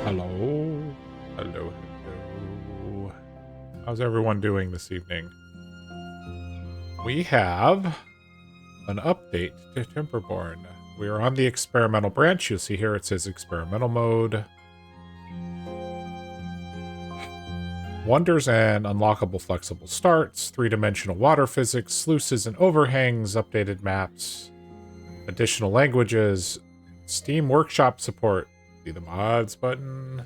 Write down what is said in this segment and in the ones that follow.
Hello. Hello, hello. How's everyone doing this evening? We have an update to Timberborn. We are on the experimental branch. You'll see here it says experimental mode. Wonders and unlockable flexible starts, 3-dimensional water physics, sluices and overhangs, updated maps, additional languages, Steam Workshop support. See the mods button.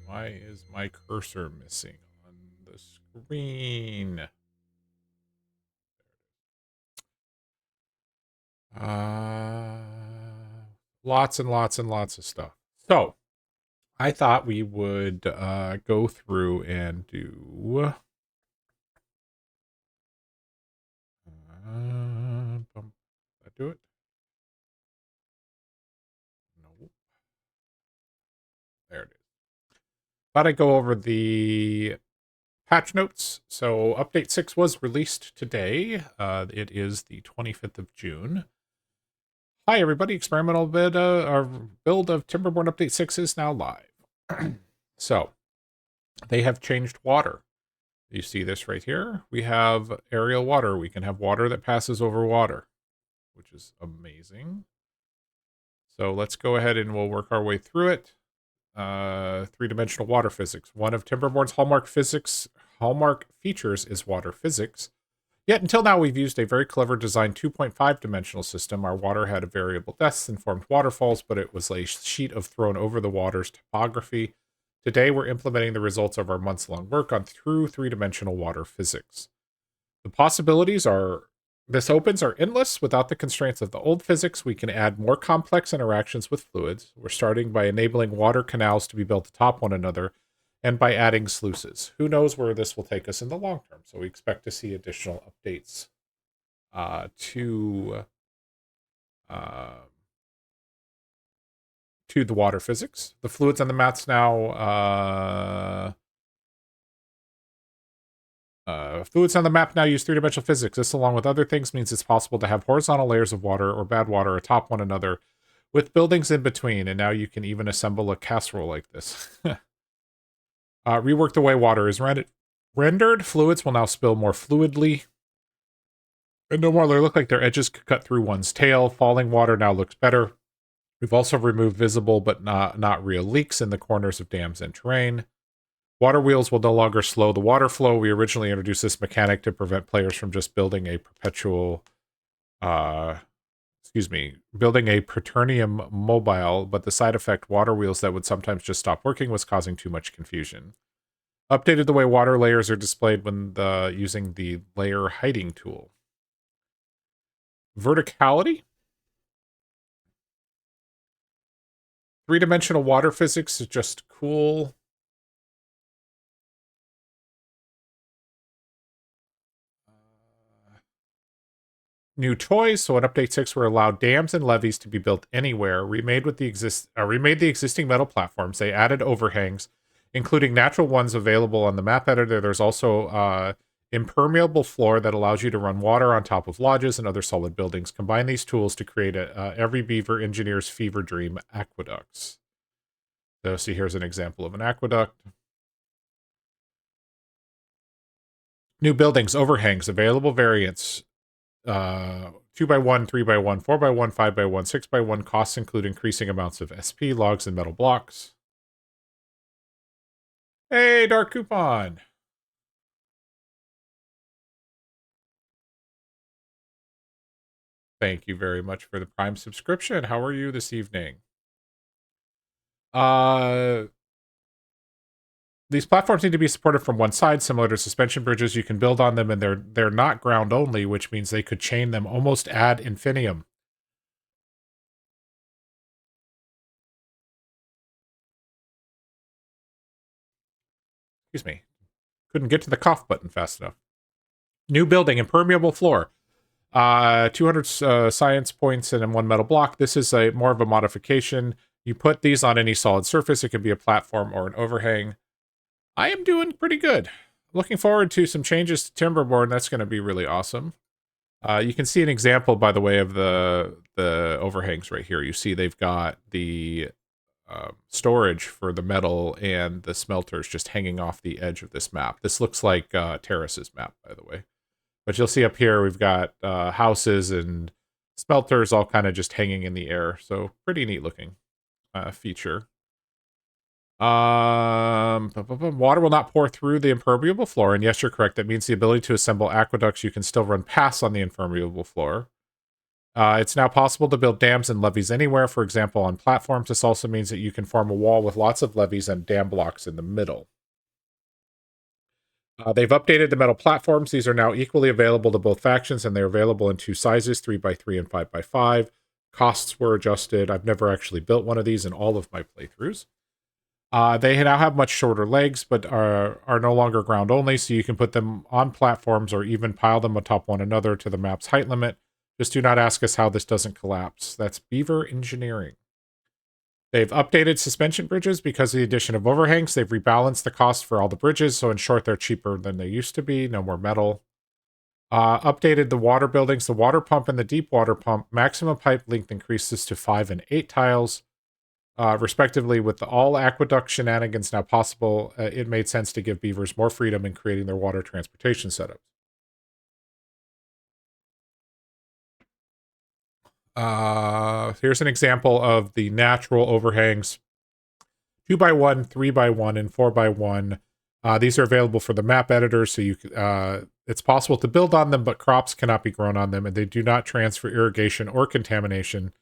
Why is my cursor missing on the screen? Lots and lots and lots of stuff. So, I thought we would go through and do... did I do it? Nope. There it is. Thought I'd go over the patch notes. So update 6 was released today. It is the 25th of June. Hi everybody, experimental bit, our build of Timberborn update 6 is now live. So, they have changed water. You see this right here? We have aerial water. We can have water that passes over water, which is amazing. So let's go ahead and we'll work our way through it. 3-dimensional water physics. One of Timberborn's hallmark features is water physics. Yet until now, we've used a very clever designed 2.5-dimensional system. Our water had a variable depths and formed waterfalls, but it was a sheet of thrown over the water's topography. Today, we're implementing the results of our months-long work on true 3-dimensional water physics. The possibilities this opens are endless. Without the constraints of the old physics, we can add more complex interactions with fluids. We're starting by enabling water canals to be built atop one another, and by adding sluices. Who knows where this will take us in the long term? So we expect to see additional updates to the water physics. The fluids on the maps now fluids on the map now use 3-dimensional physics. This, along with other things, means it's possible to have horizontal layers of water or bad water atop one another with buildings in between. And now you can even assemble a casserole like this. Rework the way water is rendered. Fluids will now spill more fluidly. And no more look like their edges could cut through one's tail. Falling water now looks better. We've also removed visible but not real leaks in the corners of dams and terrain. Water wheels will no longer slow the water flow. We originally introduced this mechanic to prevent players from just building a building a Preternium mobile, but the side effect water wheels that would sometimes just stop working was causing too much confusion. Updated the way water layers are displayed when using the layer hiding tool. Verticality. 3-dimensional water physics is just cool. New toys. So in Update 6, we're allowed dams and levees to be built anywhere. Remade the existing metal platforms. They added overhangs, including natural ones available on the map editor. There's also impermeable floor that allows you to run water on top of lodges and other solid buildings. Combine these tools to create every beaver engineer's fever dream aqueducts. So see, here's an example of an aqueduct. New buildings, overhangs, available variants. 2x1, 3x1, 4x1, 5x1, 6x1. Costs include increasing amounts of SP, logs, and metal blocks. Hey, Dark Coupon! Thank you very much for the Prime subscription. How are you this evening? These platforms need to be supported from one side, similar to suspension bridges. You can build on them, and they're not ground only, which means they could chain them almost ad infinitum. Excuse me. Couldn't get to the cough button fast enough. New building, impermeable floor. 200 science points and 1 metal block. This is more of a modification. You put these on any solid surface. It can be a platform or an overhang. I am doing pretty good. Looking forward to some changes to Timberborn. That's going to be really awesome. You can see an example, by the way, of the overhangs right here. You see they've got the storage for the metal and the smelters just hanging off the edge of this map. This looks like Terrace's map, by the way. But you'll see up here we've got houses and smelters all kind of just hanging in the air. So pretty neat looking feature. Water will not pour through the impermeable floor. And yes, you're correct. That means the ability to assemble aqueducts you can still run past on the impermeable floor. It's now possible to build dams and levees anywhere, for example, on platforms. This also means that you can form a wall with lots of levees and dam blocks in the middle. They've updated the metal platforms. These are now equally available to both factions, and they're available in 2 sizes, 3x3 and 5x5. Costs were adjusted. I've never actually built one of these in all of my playthroughs. They now have much shorter legs, but are no longer ground only, so you can put them on platforms or even pile them atop one another to the map's height limit. Just do not ask us how this doesn't collapse. That's Beaver engineering. They've updated suspension bridges because of the addition of overhangs. They've rebalanced the cost for all the bridges, so in short, they're cheaper than they used to be. No more metal. Updated the water buildings. The water pump and the deep water pump. Maximum pipe length increases to 5 and 8 tiles. Respectively, with all aqueduct shenanigans now possible, it made sense to give beavers more freedom in creating their water transportation setups. Here's an example of the natural overhangs. 2x1, 3x1, and 4x1. These are available for the map editor, so it's possible to build on them, but crops cannot be grown on them, and they do not transfer irrigation or contamination.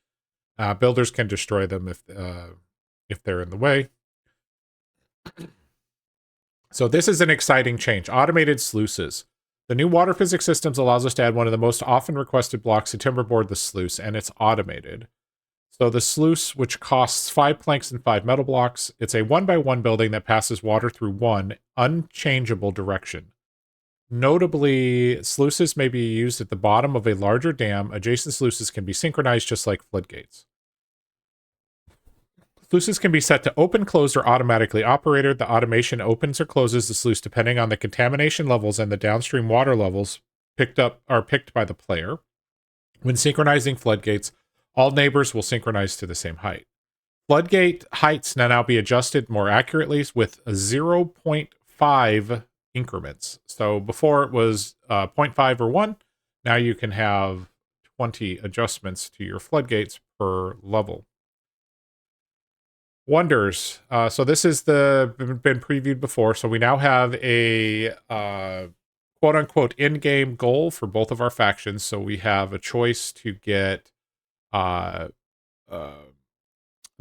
Builders can destroy them if they're in the way. So this is an exciting change. Automated sluices. The new water physics systems allows us to add one of the most often requested blocks to Timberboard, the sluice, and it's automated. So the sluice, which costs 5 planks and 5 metal blocks, it's a 1x1 building that passes water through one unchangeable direction. Notably, sluices may be used at the bottom of a larger dam. Adjacent sluices can be synchronized just like floodgates. Sluices can be set to open, closed, or automatically operated. The automation opens or closes the sluice depending on the contamination levels and the downstream water levels picked by the player. When synchronizing floodgates, all neighbors will synchronize to the same height. Floodgate heights now be adjusted more accurately with 0.5 increments. So before it was 0.5 or 1. Now you can have 20 adjustments to your floodgates per level. Wonders. So this is been previewed before. So we now have a quote-unquote in-game goal for both of our factions. So we have a choice to get the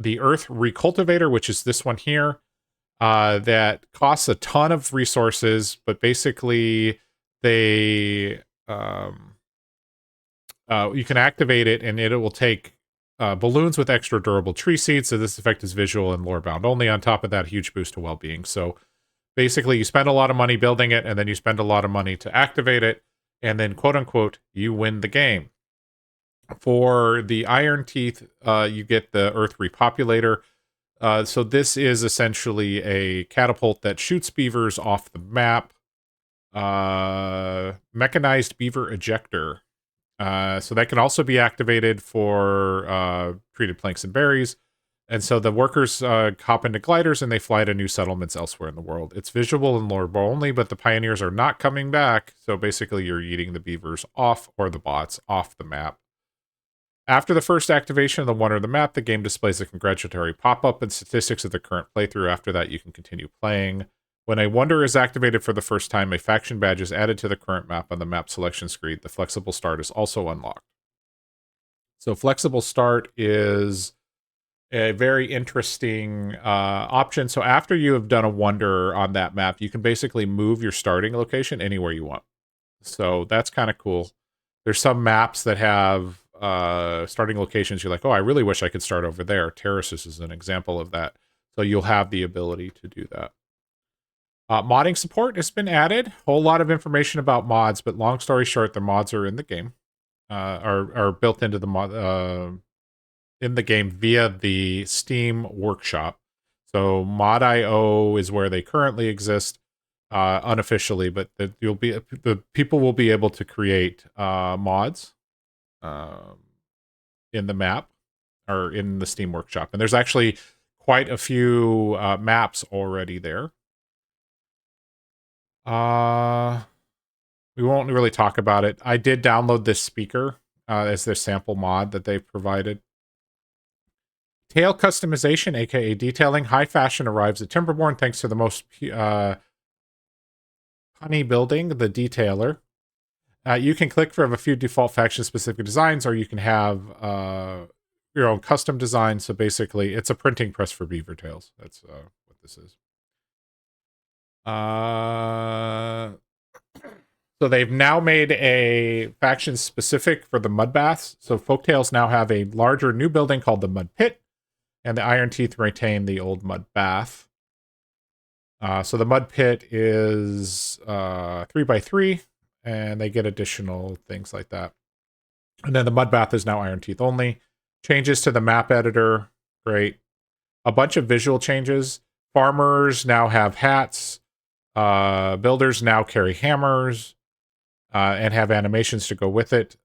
Earth Recultivator, which is this one here, that costs a ton of resources, but basically they you can activate it and it will take balloons with extra durable tree seeds, so this effect is visual and lore bound only. On top of that, huge boost to well-being. So basically, you spend a lot of money building it, and then you spend a lot of money to activate it, and then, quote-unquote, you win the game. For the Iron Teeth, you get the Earth Repopulator. So this is essentially a catapult that shoots beavers off the map. Mechanized Beaver Ejector. So that can also be activated for treated planks and berries. And so the workers hop into gliders and they fly to new settlements elsewhere in the world. It's visual and lore only, but the pioneers are not coming back. So basically you're eating the beavers off, or the bots off the map. After the first activation of the wonder of the map, the game displays a congratulatory pop-up and statistics of the current playthrough. After that, you can continue playing. When a wonder is activated for the first time, a faction badge is added to the current map on the map selection screen. The flexible start is also unlocked. So flexible start is a very interesting option. So after you have done a wonder on that map, you can basically move your starting location anywhere you want. So that's kind of cool. There's some maps that have starting locations you're like, oh, I really wish I could start over there. Terraces is an example of that. So you'll have the ability to do that. Modding support has been added. Whole lot of information about mods, but long story short, the mods are in the game, are built into the mod in the game via the Steam Workshop. So Mod.io is where they currently exist, unofficially, but the people will be able to create mods in the map or in the Steam Workshop, and there's actually quite a few maps already there. We won't really talk about it. I did download this speaker as their sample mod that they've provided. Tail customization, aka detailing. High fashion arrives at Timberborn thanks to the most punny building, the detailer. You can click for a few default faction-specific designs, or you can have your own custom design. So basically, it's a printing press for beaver tails. That's what this is. So they've now made a faction specific for the mud baths. So Folktails now have a larger new building called the Mud Pit, and the Iron Teeth retain the old mud bath. So the Mud Pit is 3x3, and they get additional things like that. And then the mud bath is now Iron Teeth only. Changes to the map editor, great. A bunch of visual changes. Farmers now have hats. Builders now carry hammers and have animations to go with it.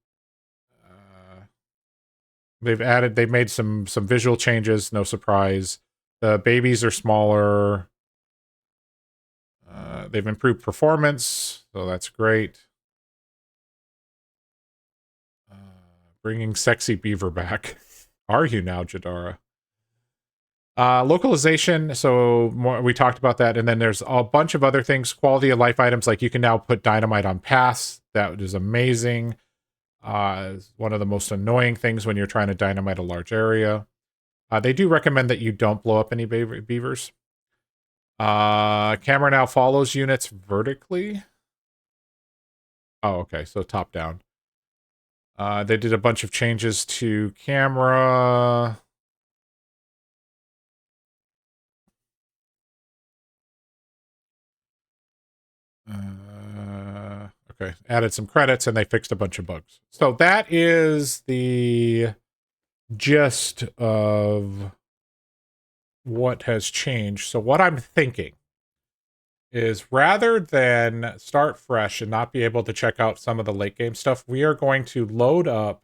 They've made some visual changes, no surprise. The babies are smaller. They've improved performance, so that's great. Bringing sexy beaver back. Are you now, Jadara? Localization, so we talked about that, and then there's a bunch of other things. Quality of life items, like you can now put dynamite on paths. That is amazing. One of the most annoying things when you're trying to dynamite a large area. They do recommend that you don't blow up any beavers. Camera now follows units vertically. Oh, okay, so top down. They did a bunch of changes to camera. Okay, added some credits, and they fixed a bunch of bugs. So that is the gist of what has changed. So what I'm thinking is, rather than start fresh and not be able to check out some of the late game stuff, we are going to load up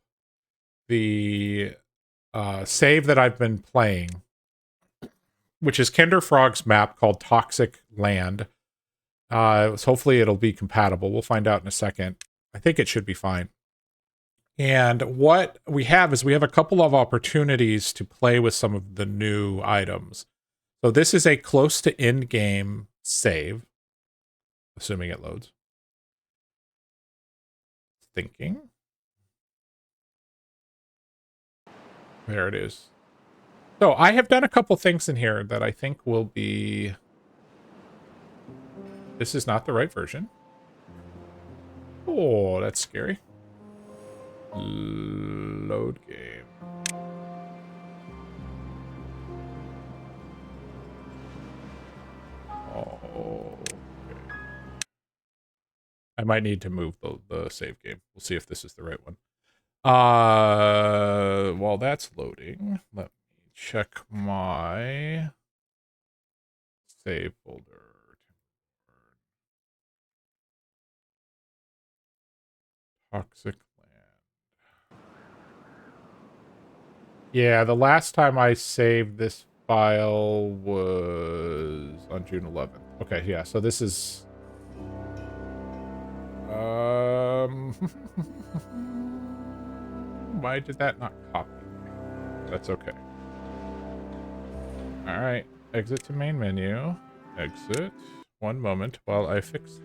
the save that I've been playing, which is KenderFrog's map called Toxic Land. So hopefully it'll be compatible. We'll find out in a second. I think it should be fine. And what we have is we have a couple of opportunities to play with some of the new items. So this is a close to end game save, assuming it loads. Thinking. There it is. So I have done a couple things in here that I think will be... This is not the right version. Oh, that's scary. Load game. Oh, okay. I might need to move the save game. We'll see if this is the right one. While that's loading, let me check my save folder. Toxic Land. Yeah, the last time I saved this file was on June 11th. Okay, yeah, so this is... Why did that not copy? That's okay. Alright, exit to main menu. Exit. One moment while I fix this.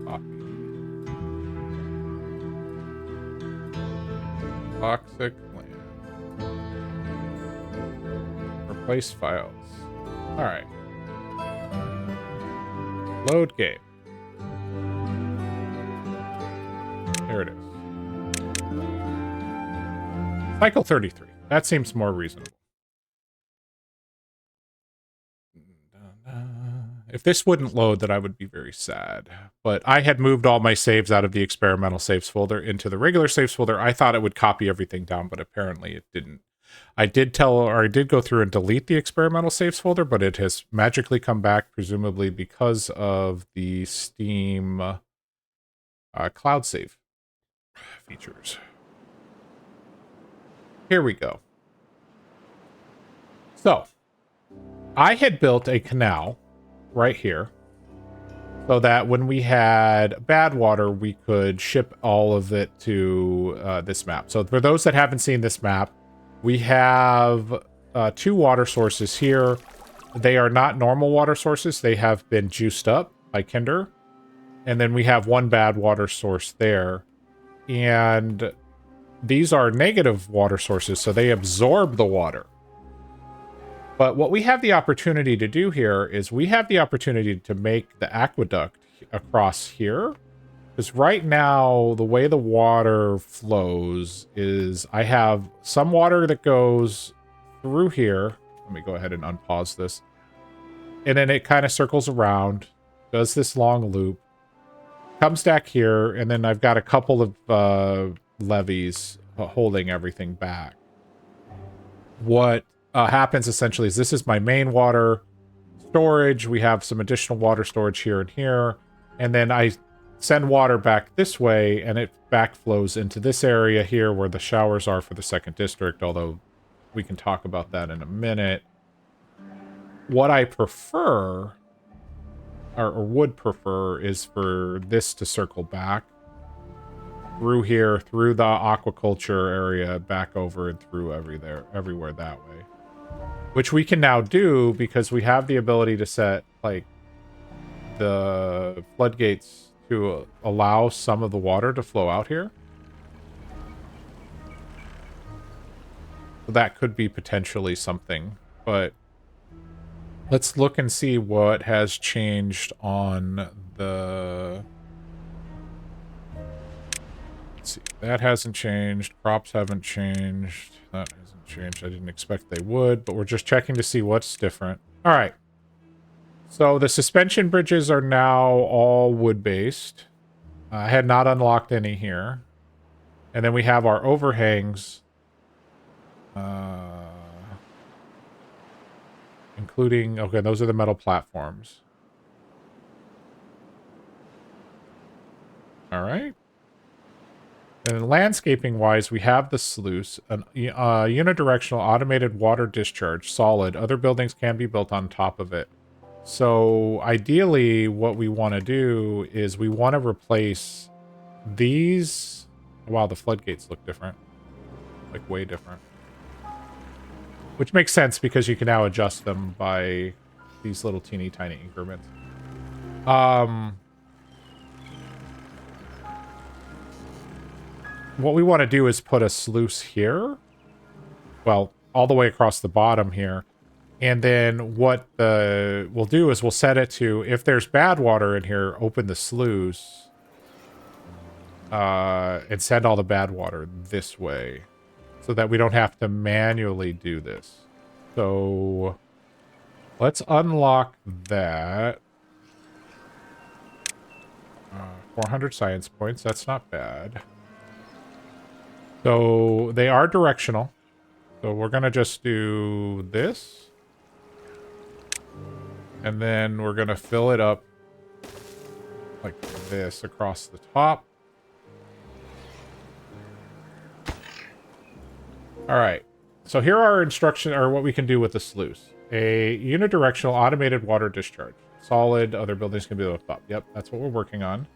Copy. Toxic Land. Replace files. Alright. Load game. There it is. Cycle 33. That seems more reasonable. If this wouldn't load, then I would be very sad. But I had moved all my saves out of the experimental saves folder into the regular saves folder. I thought it would copy everything down, but apparently it didn't. I did go through and delete the experimental saves folder, but it has magically come back, presumably because of the Steam cloud save features. Here we go. So, I had built a canal right here so that when we had bad water, we could ship all of it to this map. So for those that haven't seen this map, we have 2 water sources here. They are not normal water sources. They have been juiced up by Kender. And then we have 1 bad water source there. And these are negative water sources, so they absorb the water. But what we have the opportunity to do here is we have the opportunity to make the aqueduct across here. Because right now, the way the water flows is I have some water that goes through here. Let me go ahead and unpause this. And then it kind of circles around, does this long loop, comes back here, and then I've got a couple of levees holding everything back. What happens essentially is this is my main water storage. We have some additional water storage here and here. And then I send water back this way, and it backflows into this area here where the showers are for the 2nd district, although we can talk about that in a minute. What I prefer, or would prefer, is for this to circle back through here, through the aquaculture area, back over and through everywhere that way. Which we can now do because we have the ability to set, like, the floodgates to allow some of the water to flow out here. So that could be potentially something, but let's look and see what has changed on the... Let's see. That hasn't changed. Crops haven't changed. That hasn't changed. I didn't expect they would, but we're just checking to see what's different. All right. So the suspension bridges are now all wood-based. I had not unlocked any here. And then we have our overhangs. Including... Okay, those are the metal platforms. All right. And landscaping-wise, we have the sluice, a unidirectional automated water discharge, solid. Other buildings can be built on top of it. So ideally, what we want to do is we want to replace these... Wow, the floodgates look different. Like, way different. Which makes sense because you can now adjust them by these little teeny tiny increments. What we want to do is put a sluice here. Well, all the way across the bottom here. And then what we'll do is we'll set it to, if there's bad water in here, open the sluice. And send all the bad water this way. So that we don't have to manually do this. So let's unlock that. 400 science points. That's not bad. So they are directional. So we're going to just do this. And then we're going to fill it up like this across the top. All right. So here are instructions, or what we can do with the sluice. A unidirectional automated water discharge. Solid. Other buildings can be built up. Yep, that's what we're working on.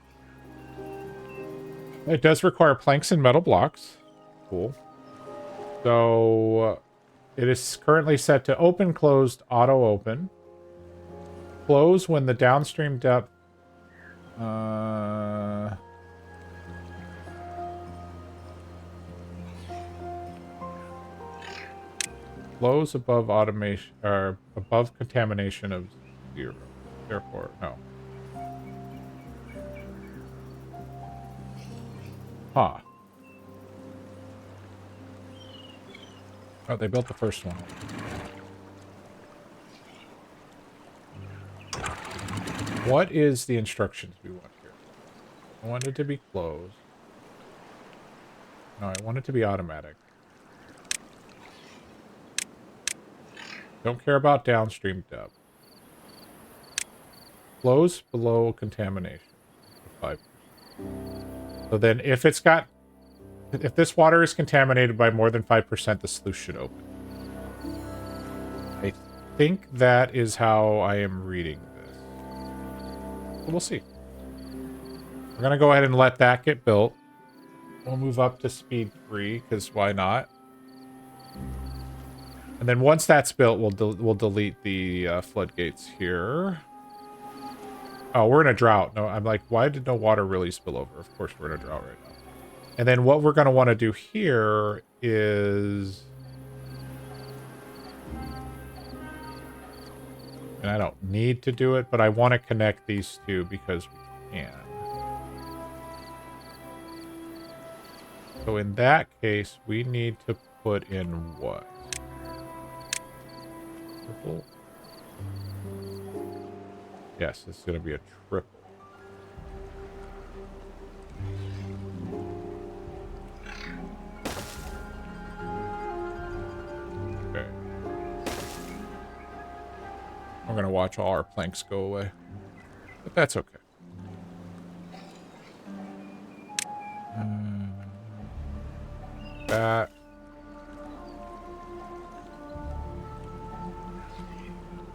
It does require planks and metal blocks. Cool. So it is currently set to open, closed, auto open. Close when the downstream depth flows above automation or above contamination of 0. Therefore, no. Huh. Oh, they built the first one. What is the instructions we want here? I want it to be closed. No, I want it to be automatic. Don't care about downstream depth. Flows below contamination. 5%. So then if this water is contaminated by more than 5%, the sluice should open. I think that is how I am reading this. But we'll see. We're going to go ahead and let that get built. We'll move up to speed 3, because why not? And then once that's built, we'll delete the floodgates here. Oh, we're in a drought. No, I'm like, why did no water really spill over? Of course we're in a drought right now. And then what we're going to want to do here is... And I don't need to do it, but I want to connect these two because we can. So in that case, we need to put in what? Triple? Yes, it's going to be a triple. Okay. We're going to watch all our planks go away. But that's okay. That.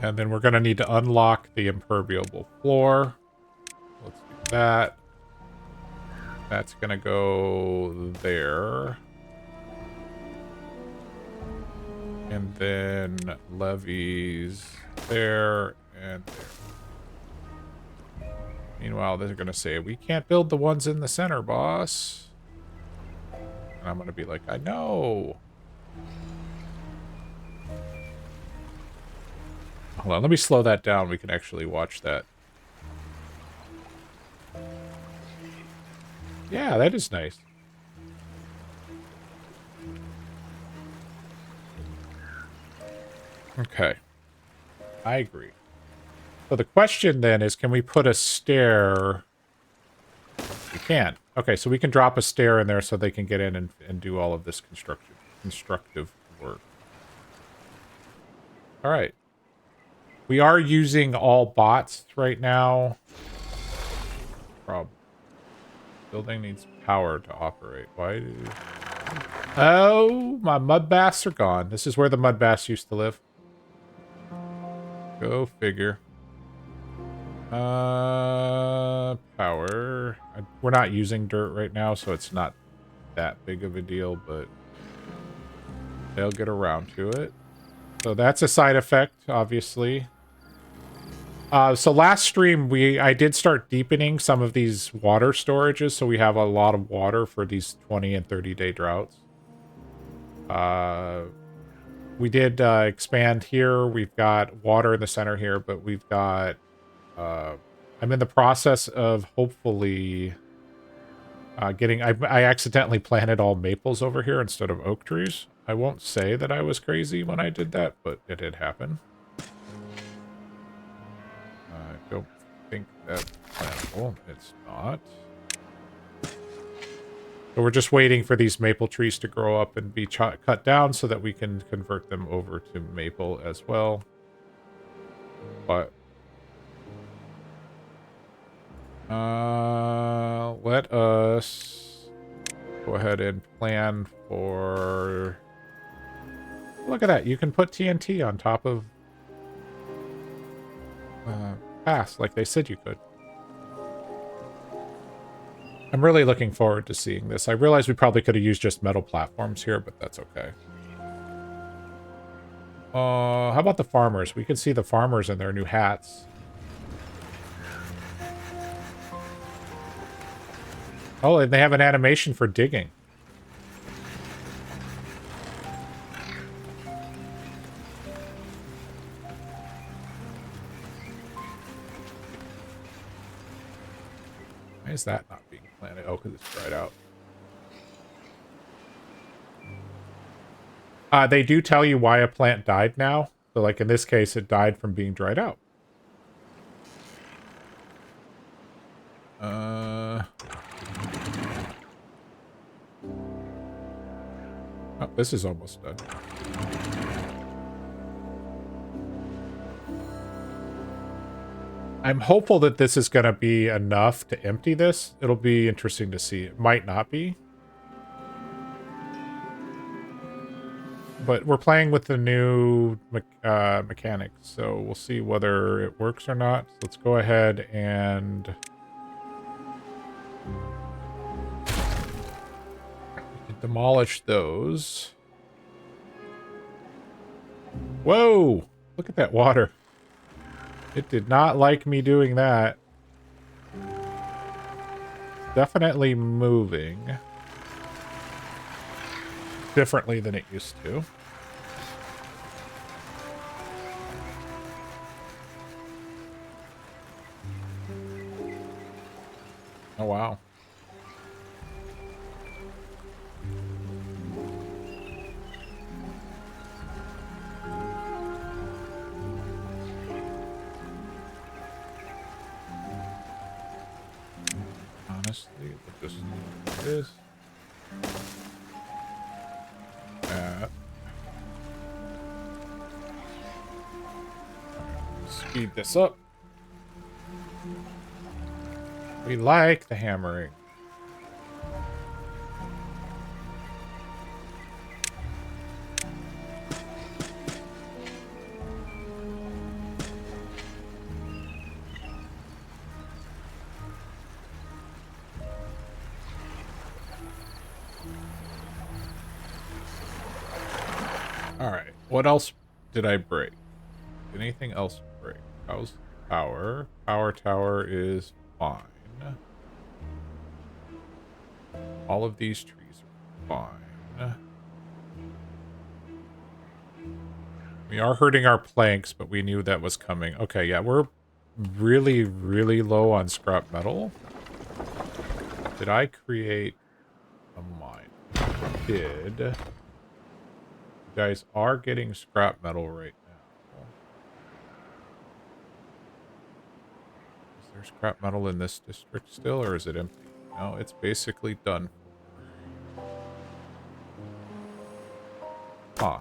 And then we're going to need to unlock the impermeable floor. Let's do that. That's going to go there. And then levees there and there. Meanwhile, they're going to say, we can't build the ones in the center, boss. And I'm going to be like, I know. Hold on, let me slow that down. We can actually watch that. Yeah, that is nice. Okay. I agree. So the question then is, can we put a stair? We can. Okay, so we can drop a stair in there so they can get in and do all of this constructive work. All right. We are using all bots right now. Problem. Building needs power to operate. Why do... Oh, my mud baths are gone. This is where the mud baths used to live. Go figure. Power. We're not using dirt right now, so it's not that big of a deal, but they'll get around to it. So that's a side effect, obviously. So last stream, I did start deepening some of these water storages, so we have a lot of water for these 20 and 30-day droughts. We did expand here. We've got water in the center here, but we've got... I'm in the process of hopefully getting... I accidentally planted all maples over here instead of oak trees. I won't say that I was crazy when I did that, but it did happen. I don't think that's plantable. It's not. So we're just waiting for these maple trees to grow up and be cut down so that we can convert them over to maple as well. But let us go ahead and plan for... Look at that. You can put TNT on top of pass like they said you could. I'm really looking forward to seeing this. I realize we probably could have used just metal platforms here, but that's okay. How about the farmers? We can see the farmers in their new hats. Oh, and they have an animation for digging. Why is that not being planted? Oh, because it's dried out. They do tell you why a plant died now. So, like in this case, it died from being dried out. Oh, this is almost done. I'm hopeful that this is going to be enough to empty this. It'll be interesting to see. It might not be. but we're playing with the new mechanics, so we'll see whether it works or not. So let's go ahead and demolish those. Whoa! Look at that water. It did not like me doing that. Definitely moving differently than it used to. Oh, wow. Honestly, we'll just do this. That. Speed this up. We like the hammering. Alright, what else did I break? Did anything else break? How's power? Power tower is fine. All of these trees are fine. We are hurting our planks, but we knew that was coming. Okay, yeah, we're really, really low on scrap metal. Did I create a mine? I did. You guys are getting scrap metal right now. Is there scrap metal in this district still, or is it empty? No, it's basically done. Huh.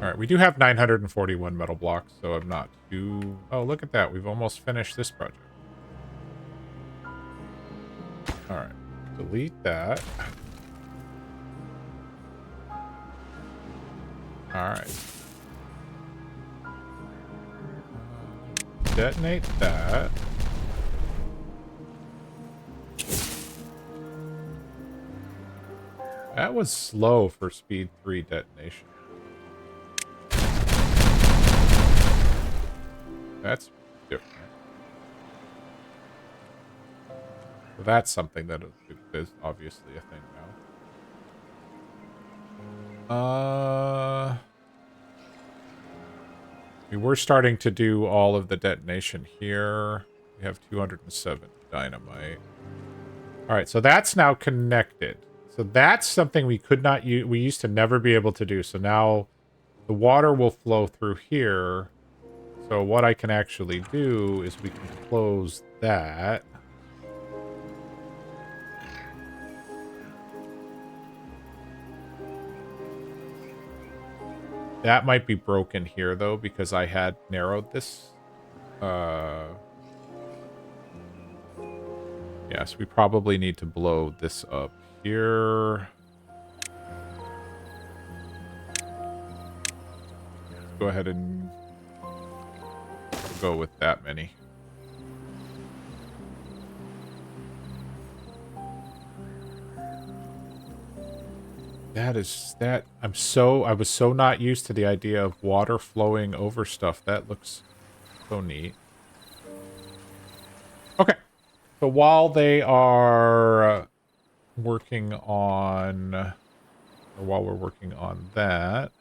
Alright, we do have 941 metal blocks, so I'm not too... Oh, look at that. We've almost finished this project. Alright. Delete that. Alright. Detonate that. That was slow for speed 3 detonation. That's different. So that's something that is obviously a thing now. We were starting to do all of the detonation here. We have 207 dynamite. Alright, so that's now connected. So that's something we could not use. We used to never be able to do. So now the water will flow through here. So what I can actually do is we can close that. That might be broken here, though, because I had narrowed this. Yes, we probably need to blow this up here. Go ahead and go with that many. I was so not used to the idea of water flowing over stuff. That looks so neat. Okay. So while they are working on, or while we're working on that,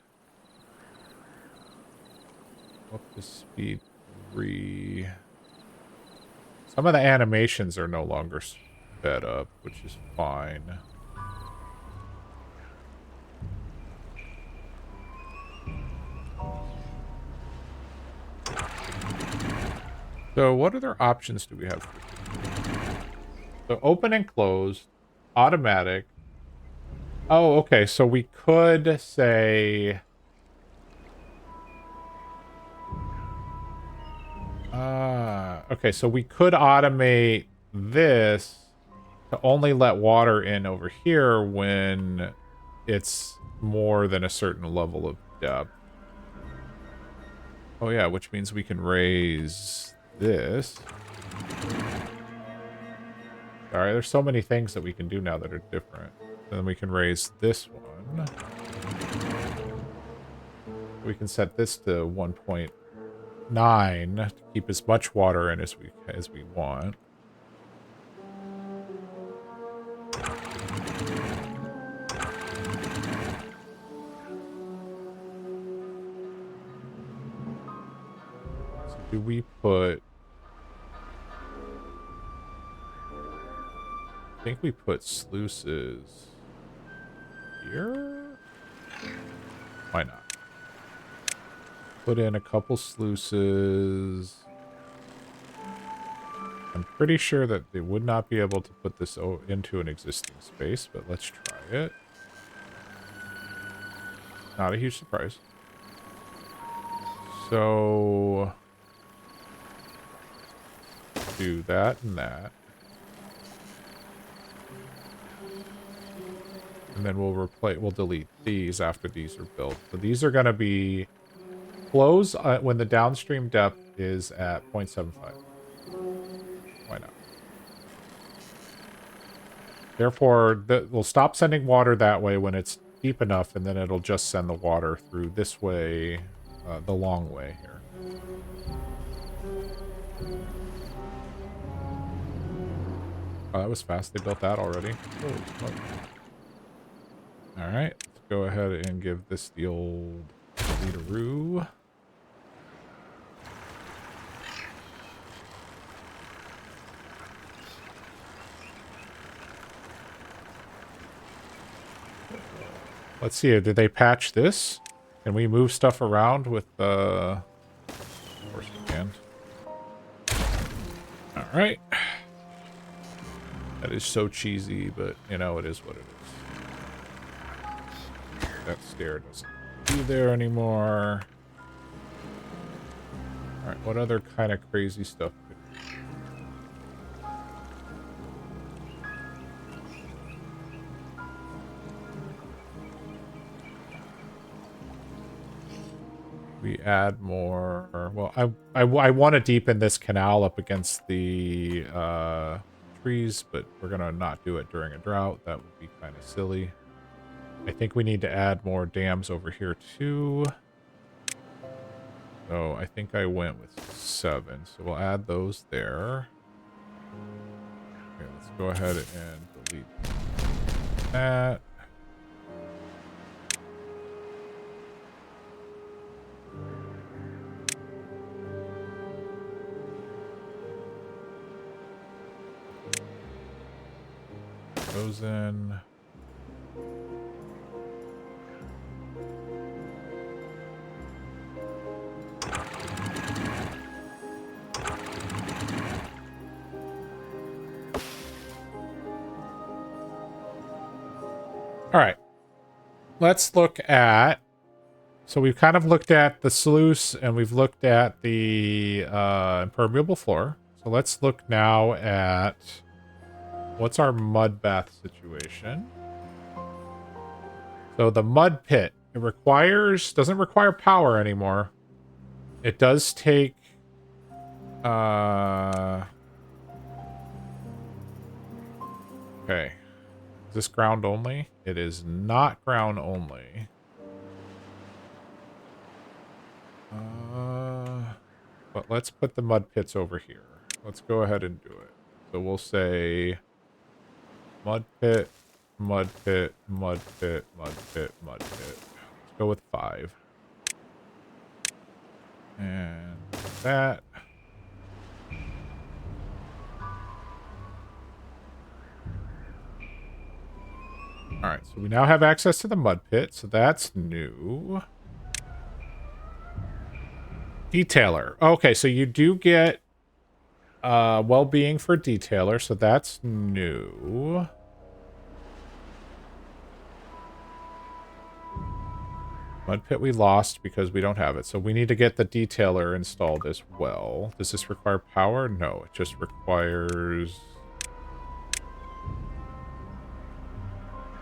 up to speed 3. Some of the animations are no longer sped up, which is fine. So what other options do we have? So open and close, automatic. Oh, okay. So we could say... okay, so we could automate this to only let water in over here when it's more than a certain level of depth. Oh yeah, which means we can raise this. Alright, there's so many things that we can do now that are different. And then we can raise this one. We can set this to 1.9 to keep as much water in as we want. So do we put... I think we put sluices here? Why not? Put in a couple sluices. I'm pretty sure that they would not be able to put this into an existing space, but let's try it. Not a huge surprise. So... do that and that. And then we'll delete these after these are built. So these are going to be flows when the downstream depth is at 0.75. Why not? Therefore, we'll stop sending water that way when it's deep enough, and then it'll just send the water through this way, the long way here. Oh, that was fast. They built that already. Holy smoke. Alright, let's go ahead and give this the old leaderoo. Let's see, did they patch this? Can we move stuff around with the... Of course we can. Alright. That is so cheesy, but, you know, it is what it is. That stair doesn't be there anymore. Alright, what other kind of crazy stuff? We add more... Well, I want to deepen this canal up against the trees, but we're going to not do it during a drought. That would be kind of silly. I think we need to add more dams over here too. So I think I went with 7. So we'll add those there. Okay, let's go ahead and delete that. Those in. All right, let's look at, so we've kind of looked at the sluice and we've looked at the impermeable floor. So let's look now at what's our mud bath situation. So the mud pit, it doesn't require power anymore. It does take, okay. Is this ground only? It is not ground only. But let's put the mud pits over here. Let's go ahead and do it. So we'll say mud pit, mud pit, mud pit, mud pit, mud pit. Let's go with 5. And that. Alright, so we now have access to the mud pit, so that's new. Detailer. Okay, so you do get well-being for detailer, so that's new. Mud pit we lost because we don't have it, so we need to get the detailer installed as well. Does this require power? No, it just requires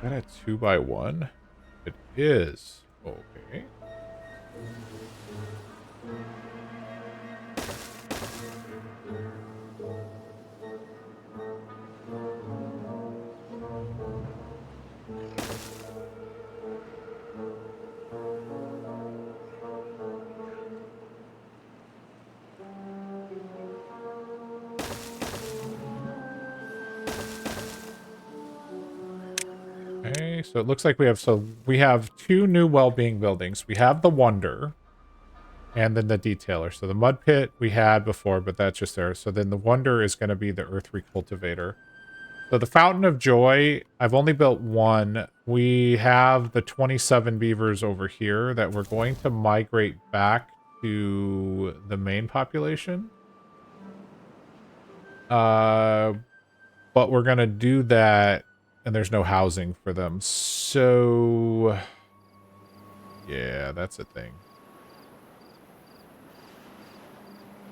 that a 2x1? It is. Okay. Okay, so it looks like we have two new well-being buildings. We have the Wonder and then the Detailer. So the Mud Pit we had before, but that's just there. So then the Wonder is going to be the Earth Recultivator. So the Fountain of Joy, I've only built one. We have the 27 beavers over here that we're going to migrate back to the main population. But we're going to do that, and there's no housing for them. So, yeah, that's a thing.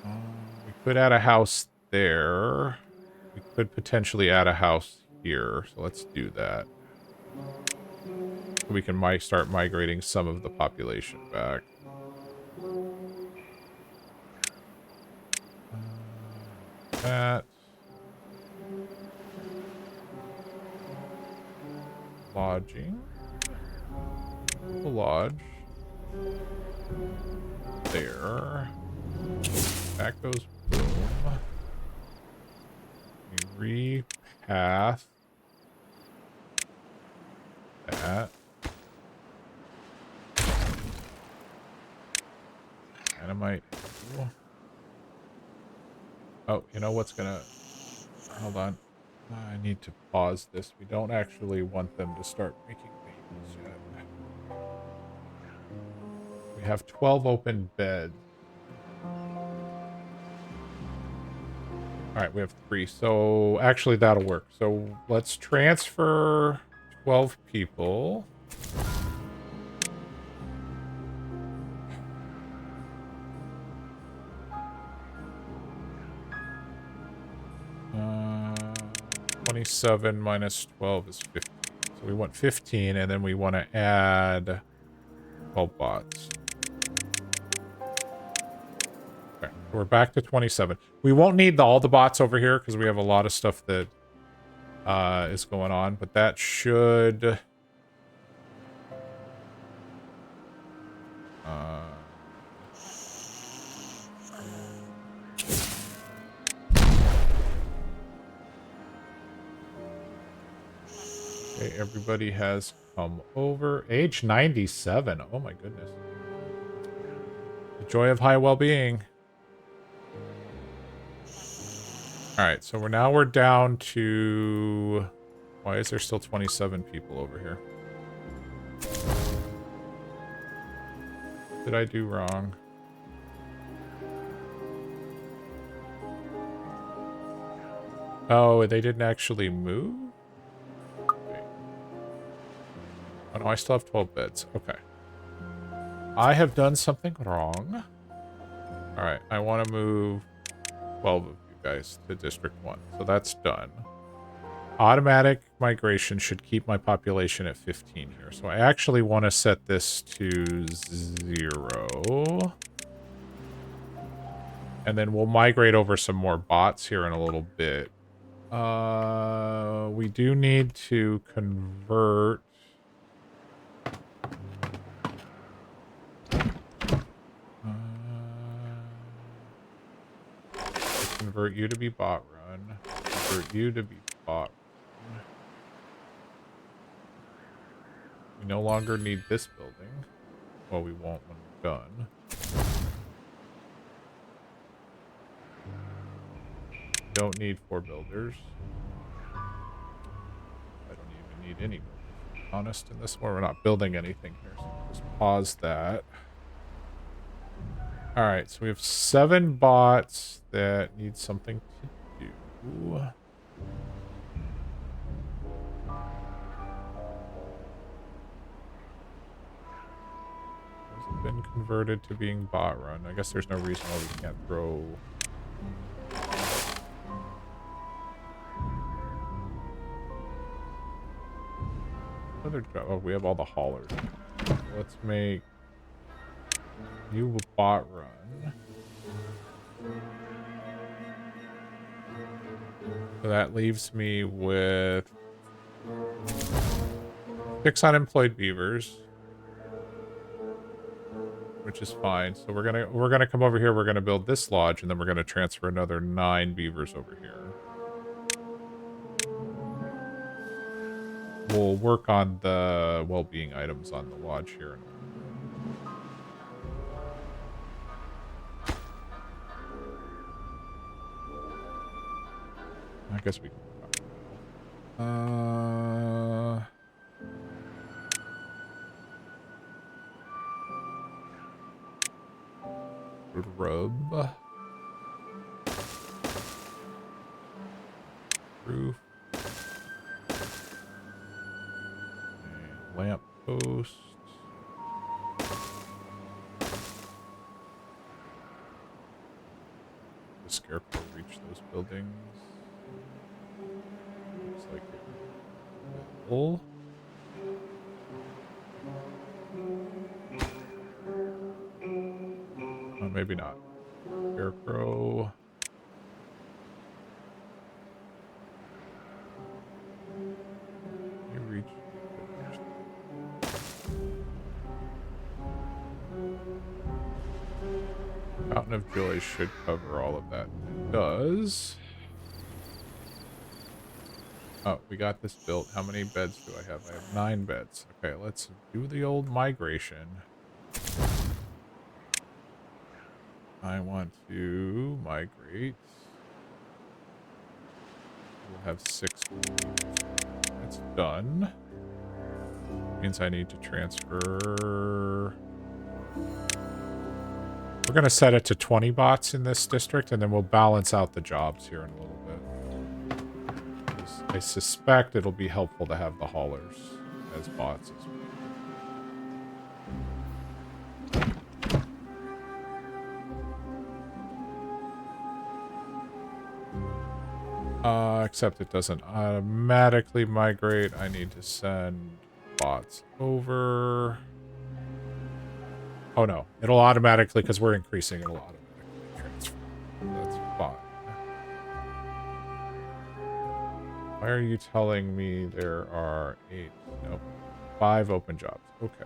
We could add a house there. We could potentially add a house here. So let's do that. We can start migrating some of the population back. That. Lodging. The lodge. There. That goes boom. We repath that. Dynamite. Oh, you know what's gonna... Hold on. I need to pause this. We don't actually want them to start making babies yet. We have 12 open beds. Alright, we have 3. So, actually, that'll work. So, let's transfer 12 people. Uh, 27 minus 12 is 15. So, we want 15, and then we want to add 12 bots. Okay, we're back to 27. We won't need all the bots over here because we have a lot of stuff that is going on, but that should... Okay, everybody has come over. Age 97. Oh my goodness. The joy of high well-being. Alright, so we're down to... Why is there still 27 people over here? What did I do wrong? Oh, they didn't actually move? Wait. Oh no, I still have 12 beds. Okay. I have done something wrong. Alright, I want to move 12 of you guys to District 1. So that's done. Automatic migration should keep my population at 15 here. So I actually want to set this to 0. And then we'll migrate over some more bots here in a little bit. We do need to convert... convert you to be bot run. Convert you to be bot run. We no longer need this building. Well, we won't when we're done. Don't need 4 builders. I don't even need any builders, to be honest, in this one. We're not building anything here, so just pause that. Alright, so we have 7 bots that need something to do. Has it been converted to being bot run? I guess there's no reason why we can't throw... Other job. Oh, we have all the haulers. Let's make new bot run. So that leaves me with 6 unemployed beavers, which is fine. So we're gonna come over here. We're gonna build this lodge, and then we're gonna transfer another 9 beavers over here. We'll work on the well-being items on the lodge here. I guess we can. Rub. Roof. And lamp post. The scarecrow reach those buildings. Looks like it will. Oh, maybe not. Scarecrow. You reach. Fountain of Joy should cover all of that. It does. Oh, we got this built. How many beds do I have? I have 9 beds. Okay, let's do the old migration. I want to migrate. We'll have 6. That's done. Means I need to transfer. We're going to set it to 20 bots in this district, and then we'll balance out the jobs here in a little bit. I suspect it'll be helpful to have the haulers as bots as well. Except it doesn't automatically migrate. I need to send bots over. Oh no, it'll automatically, because we're increasing, it'll automatically transfer. That's fine. Why are you telling me there are 8? Nope. 5 open jobs. Okay.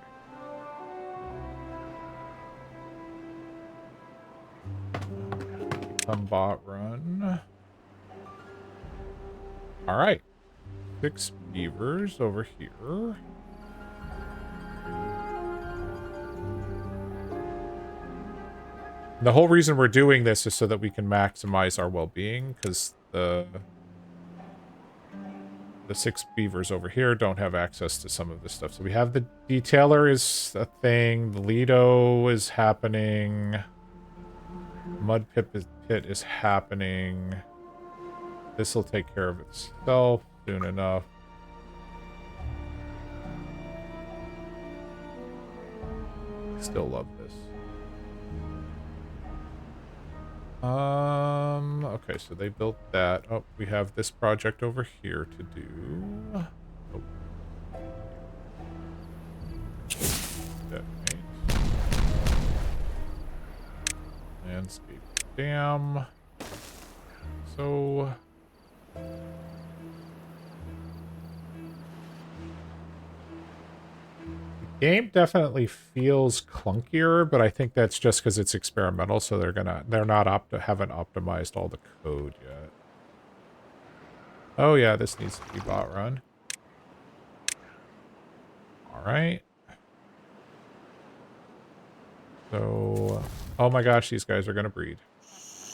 Some bot run. Alright. 6 beavers over here. The whole reason we're doing this is so that we can maximize our well-being, because the 6 beavers over here don't have access to some of this stuff. So we have the detailer is a thing. The Lido is happening. Mud pit is happening. This will take care of itself soon enough. Still love this. Okay, so they built that. Oh, we have this project over here to do. Oh. Detonate. Landscape dam. So... the game definitely feels clunkier, but I think that's just because it's experimental, so haven't optimized all the code yet. Oh yeah, this needs to be bot run. Alright. So, oh my gosh, these guys are gonna breed.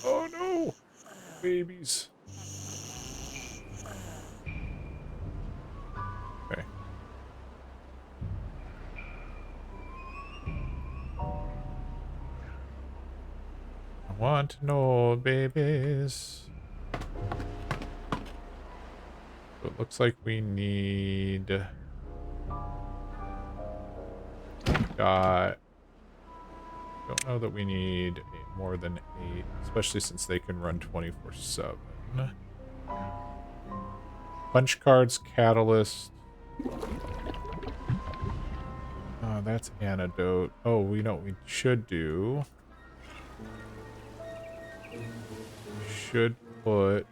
Oh no! Babies. Okay. I want to know, babies. So it looks like we need... got... don't know that we need more than 8, especially since they can run 24/7. Punch cards, catalyst. That's antidote. Oh, we know what we should do. Should put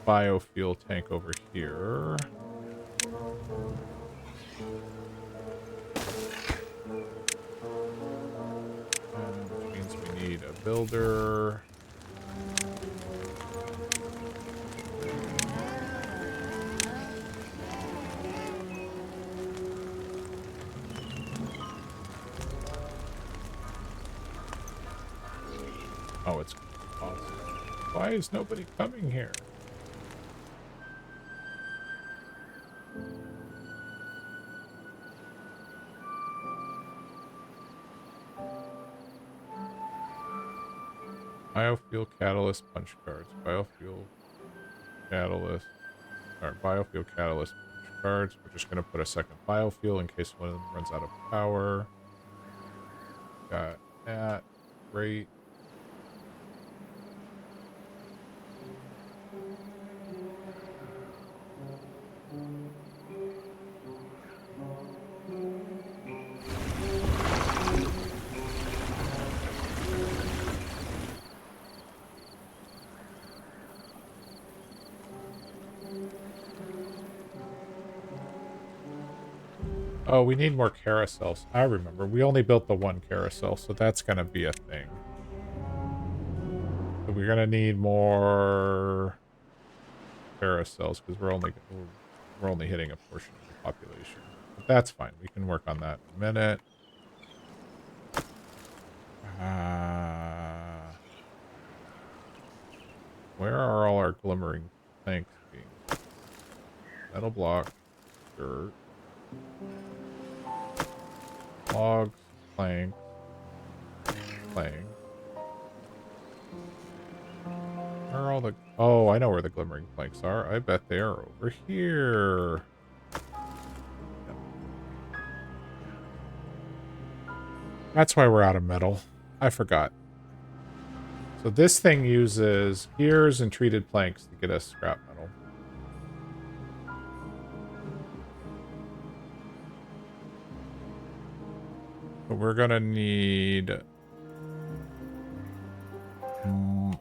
biofuel tank over here. Which means we need a builder. Oh, it's awesome. Why is nobody coming here? Biofuel catalyst punch cards. Biofuel catalyst. Or biofuel catalyst punch cards. We're just going to put a second biofuel in case one of them runs out of power. Got that. Great. Oh, we need more carousels. I remember. We only built the one carousel, so that's going to be a thing. So we're going to need more carousels because we're only hitting a portion of the population. But that's fine. We can work on that in a minute. Where are all our glimmering planks being? Metal block, dirt, logs, planks, planks. Where are all the... Oh, I know where the glimmering planks are. I bet they are over here. That's why we're out of metal. I forgot. So this thing uses gears and treated planks to get us scrap metal. But we're gonna need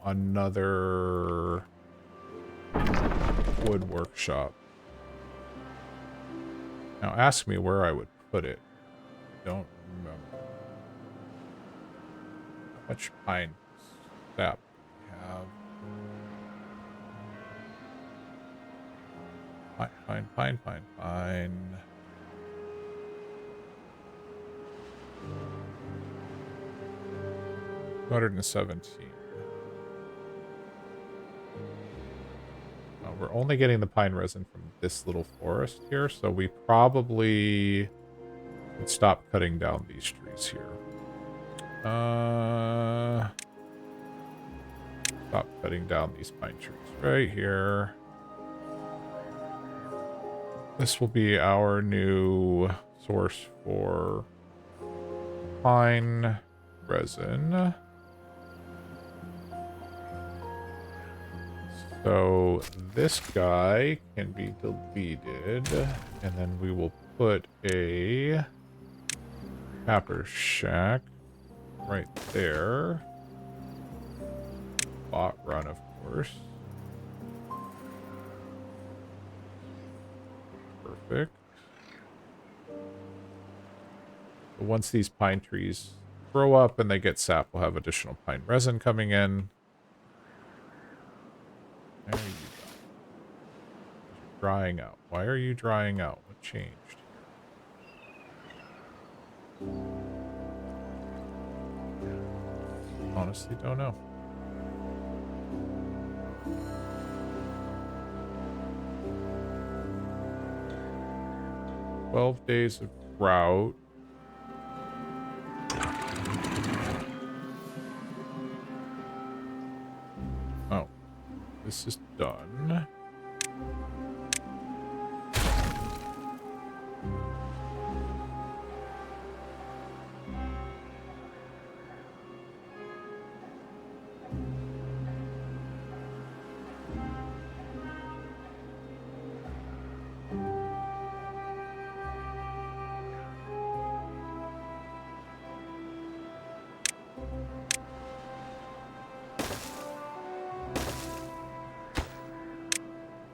another wood workshop. Now ask me where I would put it. Don't remember. How much pine sap do we have? Pine. 217. We're only getting the pine resin from this little forest here, so we probably could stop cutting down these trees here. Stop cutting down these pine trees right here. This will be our new source for pine resin. So this guy can be deleted, and then we will put a Capper Shack right there. Bot run, of course. Perfect. But once these pine trees grow up and they get sap, we'll have additional pine resin coming in. There you go. Drying out. Why are you drying out? What changed? Honestly, don't know. "12 days of drought." Oh. This is done.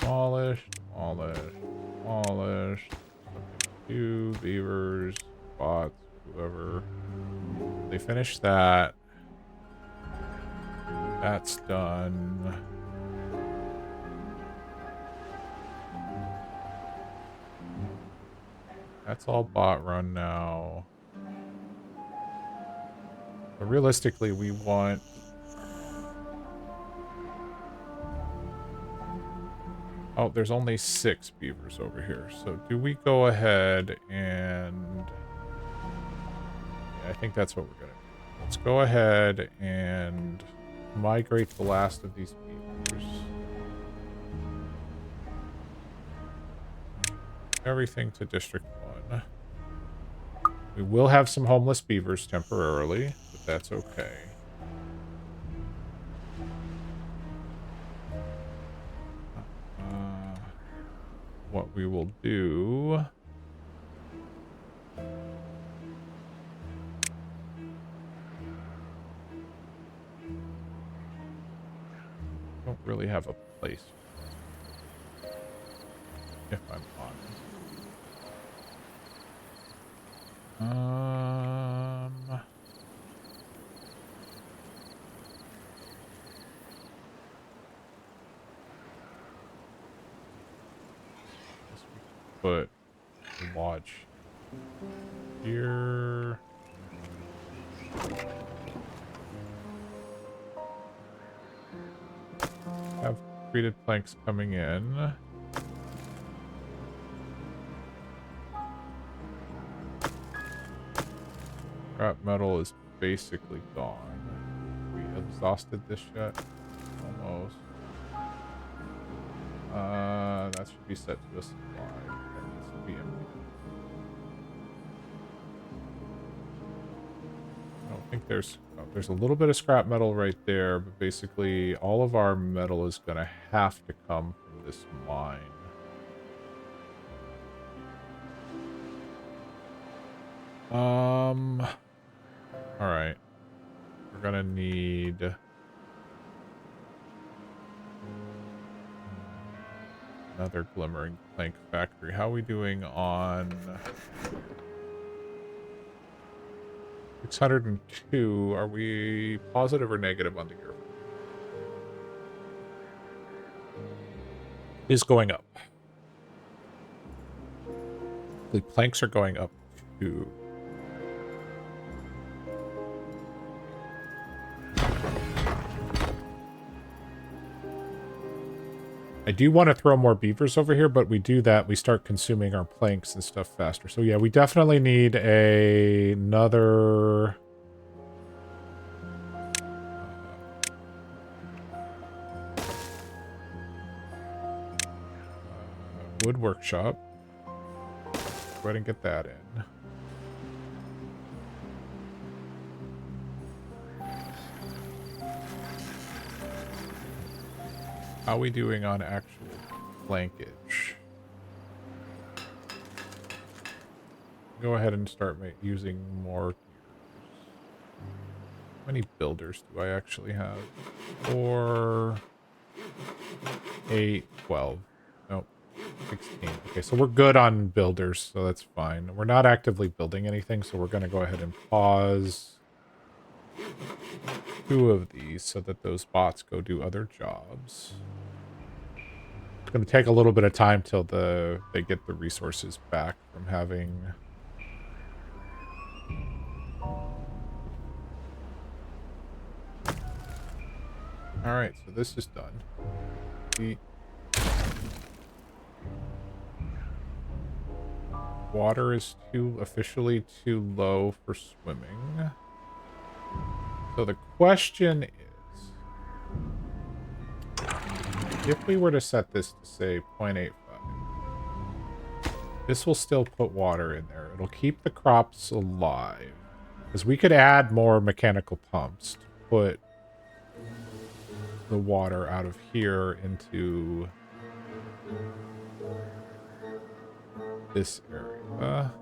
Demolish, demolish, demolish. Two beavers, bots, whoever. They finished that. That's done. That's all bot run now. But realistically, we want... Oh, there's only 6 beavers over here. So do we go ahead and... Yeah, I think that's what we're going to do. Let's go ahead and migrate the last of these beavers. Everything to District 1. We will have some homeless beavers temporarily, but that's okay. What we will do... Don't really have a place if I'm honest. Guess we can put a lodge here. Have treated planks coming in. Scrap metal is basically gone. We exhausted this yet? Almost. That should be set to a supply. That needs to be empty. I don't think there's... Oh, there's a little bit of scrap metal right there, but basically all of our metal is going to have to come from this mine. Alright. We're gonna need... another glimmering plank factory. How are we doing on... 602. Are we positive or negative on the year? Is going up. The planks are going up too. I do want to throw more beavers over here, but we do that, we start consuming our planks and stuff faster. So yeah, we definitely need another... wood workshop. Go ahead and get that in. How are we doing on actual plankage? Go ahead and start using more gears. How many builders do I actually have? 4, 8, 12. Nope. 16. Okay, so we're good on builders, so that's fine. We're not actively building anything, so we're going to go ahead and pause 2 of these so that those bots go do other jobs. It's going to take a little bit of time till they get the resources back from having... Alright, so this is done. The water is officially too low for swimming. So the question is, if we were to set this to, say, 0.85, this will still put water in there. It'll keep the crops alive. Because we could add more mechanical pumps to put the water out of here into this area.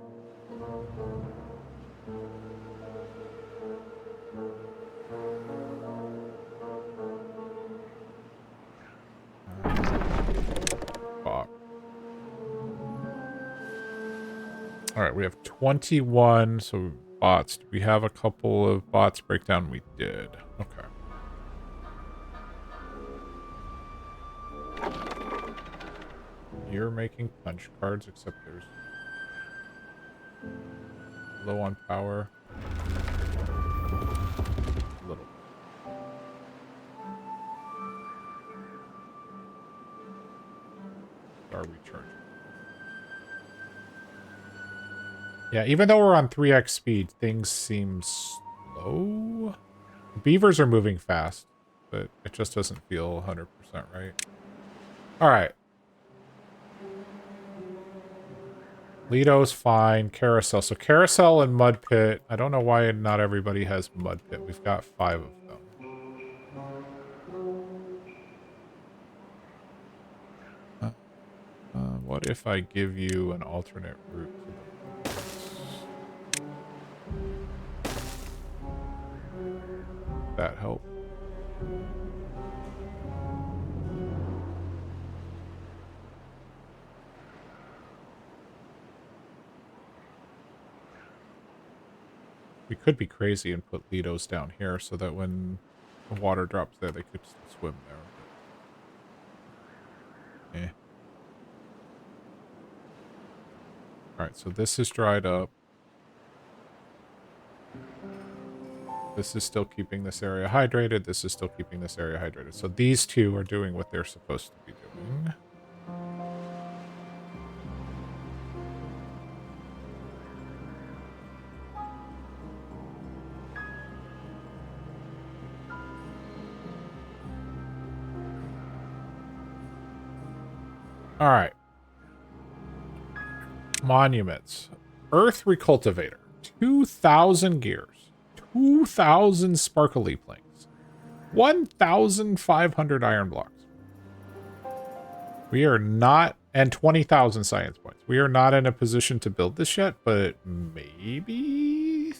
All right, we have 21. So bots. Do we have a couple of bots breakdown? We did. Okay. You're making punch cards, except there's low on power. A little. Are recharging. Yeah, even though we're on 3x speed, things seem slow. Beavers are moving fast, but it just doesn't feel 100% right. All right. Lido's fine. Carousel. So Carousel and Mud Pit. I don't know why not everybody has Mud Pit. We've got 5 of them. What if I give you an alternate route to the that help? We could be crazy and put Lido's down here so that when the water drops there, they could swim there. But, eh. Alright, so this is dried up. This is still keeping this area hydrated. This is still keeping this area hydrated. So these two are doing what they're supposed to be doing. Alright. Monuments. Earth Recultivator. 2,000 gears. 2,000 sparkly planks. 1,500 iron blocks. We are not... And 20,000 science points. We are not in a position to build this yet, but maybe...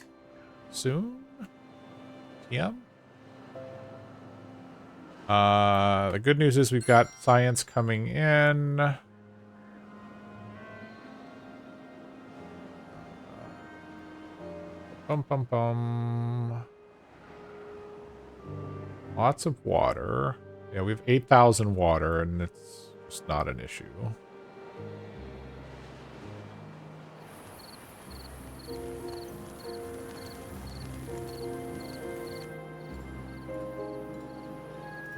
soon? TM? The good news is we've got science coming in. Bum, bum, bum. Lots of water. Yeah, we have 8,000 water, and it's just not an issue.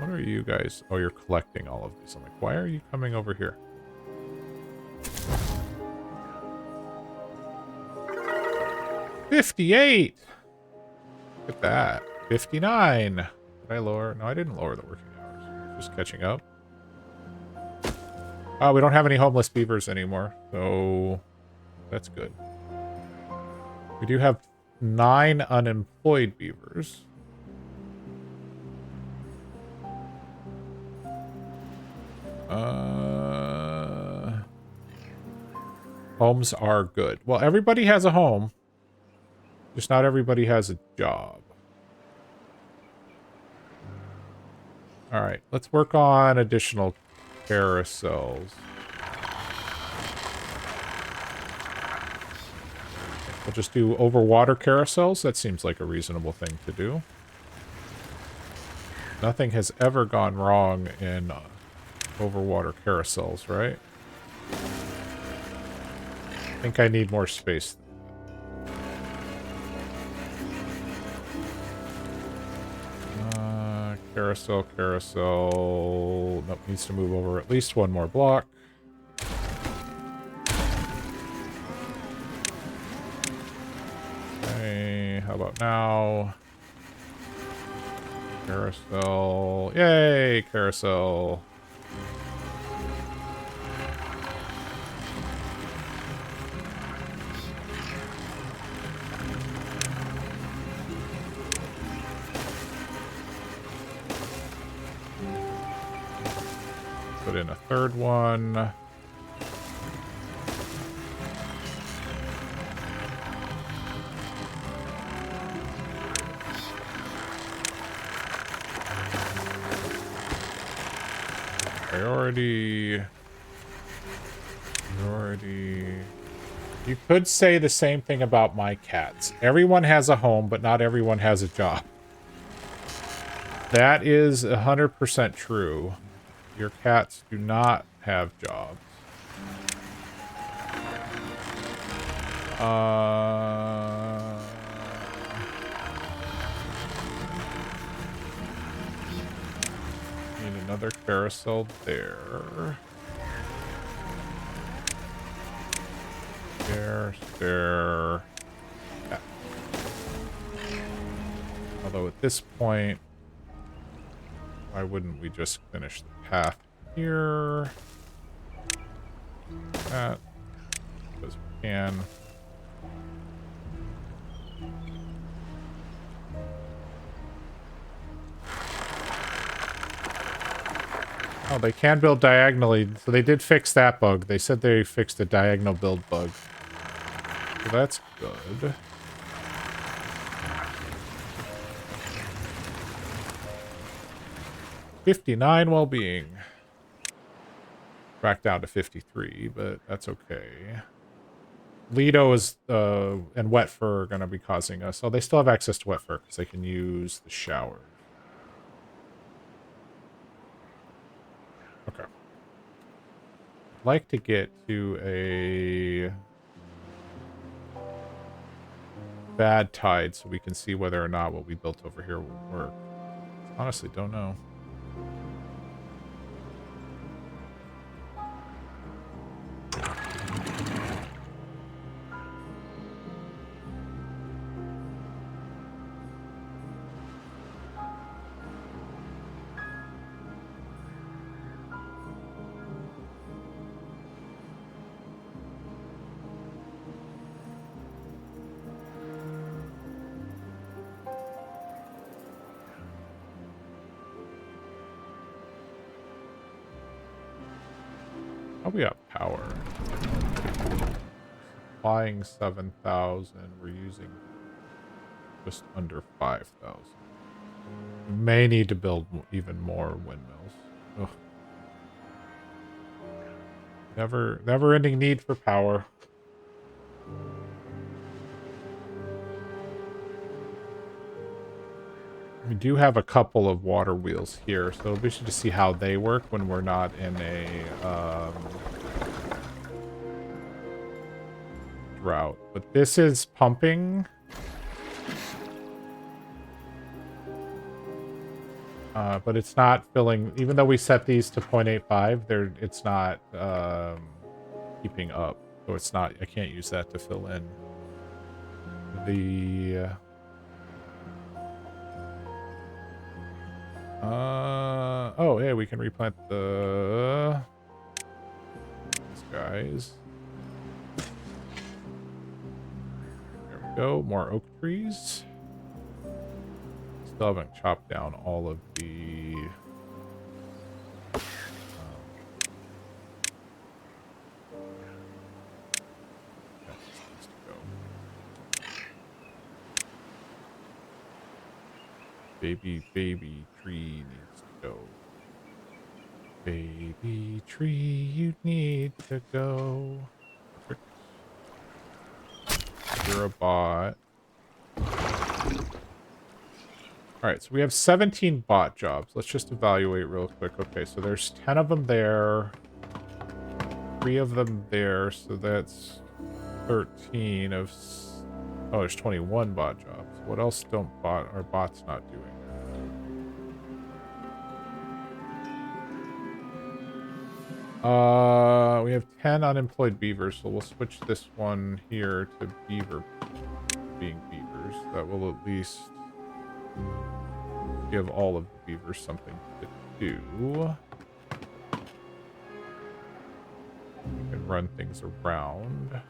What are you guys? Oh, you're collecting all of these. I'm like, why are you coming over here? $58! Look at that. 59. Did I lower? No, I didn't lower the working hours. Just catching up. Oh, we don't have any homeless beavers anymore, so that's good. We do have 9 unemployed beavers. Homes are good. Well, everybody has a home. Just not everybody has a job. Alright, let's work on additional carousels. We'll just do overwater carousels. That seems like a reasonable thing to do. Nothing has ever gone wrong in overwater carousels, right? I think I need more space. Carousel, carousel. Nope, needs to move over at least one more block. Okay, how about now? Carousel. Yay, carousel. Put in a third one. Priority. Priority. You could say the same thing about my cats. Everyone has a home, but not everyone has a job. That is 100% true. Your cats do not have jobs. Need another carousel there. There. Yeah. Although at this point, why wouldn't we just finish the path here? That, because we can. Oh, they can build diagonally, so they did fix that bug. They said they fixed the diagonal build bug. So that's good. $59 well-being. Back down to 53, but that's okay. Lido is and wet fur are going to be causing us. Oh, they still have access to wet fur because they can use the shower. Okay. I'd like to get to a bad tide so we can see whether or not what we built over here will work. Honestly, don't know. Oh, we got power. Supplying 7,000. We're using just under 5,000. We may need to build even more windmills. Ugh. Never-ending need for power. We do have a couple of water wheels here, so we should just see how they work when we're not in a drought. But this is pumping. But it's not filling, even though we set these to 0.85, it's not keeping up. So it's not, I can't use that to fill in the oh, hey, we can replant these guys. There we go, more oak trees. Still haven't chopped down all of the baby tree needs to go. Baby tree, you need to go. Perfect. You're a bot. Alright, so we have 17 bot jobs. Let's just evaluate real quick. Okay, so there's 10 of them there. 3 of them there, so that's 13 of... Oh, there's 21 bot jobs. What else are bots not doing? We have 10 unemployed beavers, so we'll switch this one here to beaver being beavers. That will at least give all of the beavers something to do. We can run things around.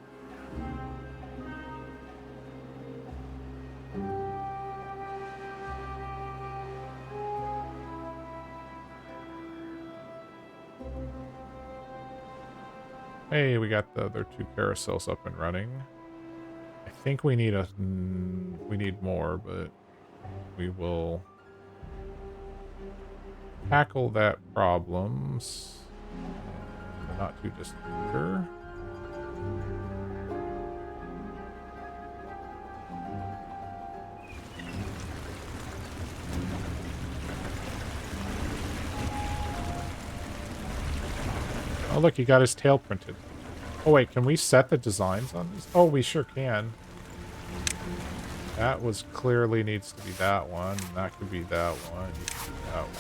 Hey, we got the other 2 carousels up and running. I think we need more, but we will tackle that problems in the not too distant future. look, he got his tail printed. Oh, wait, can we set the designs on these? Oh, we sure can. That was clearly needs to be that one. That could be that one. That one.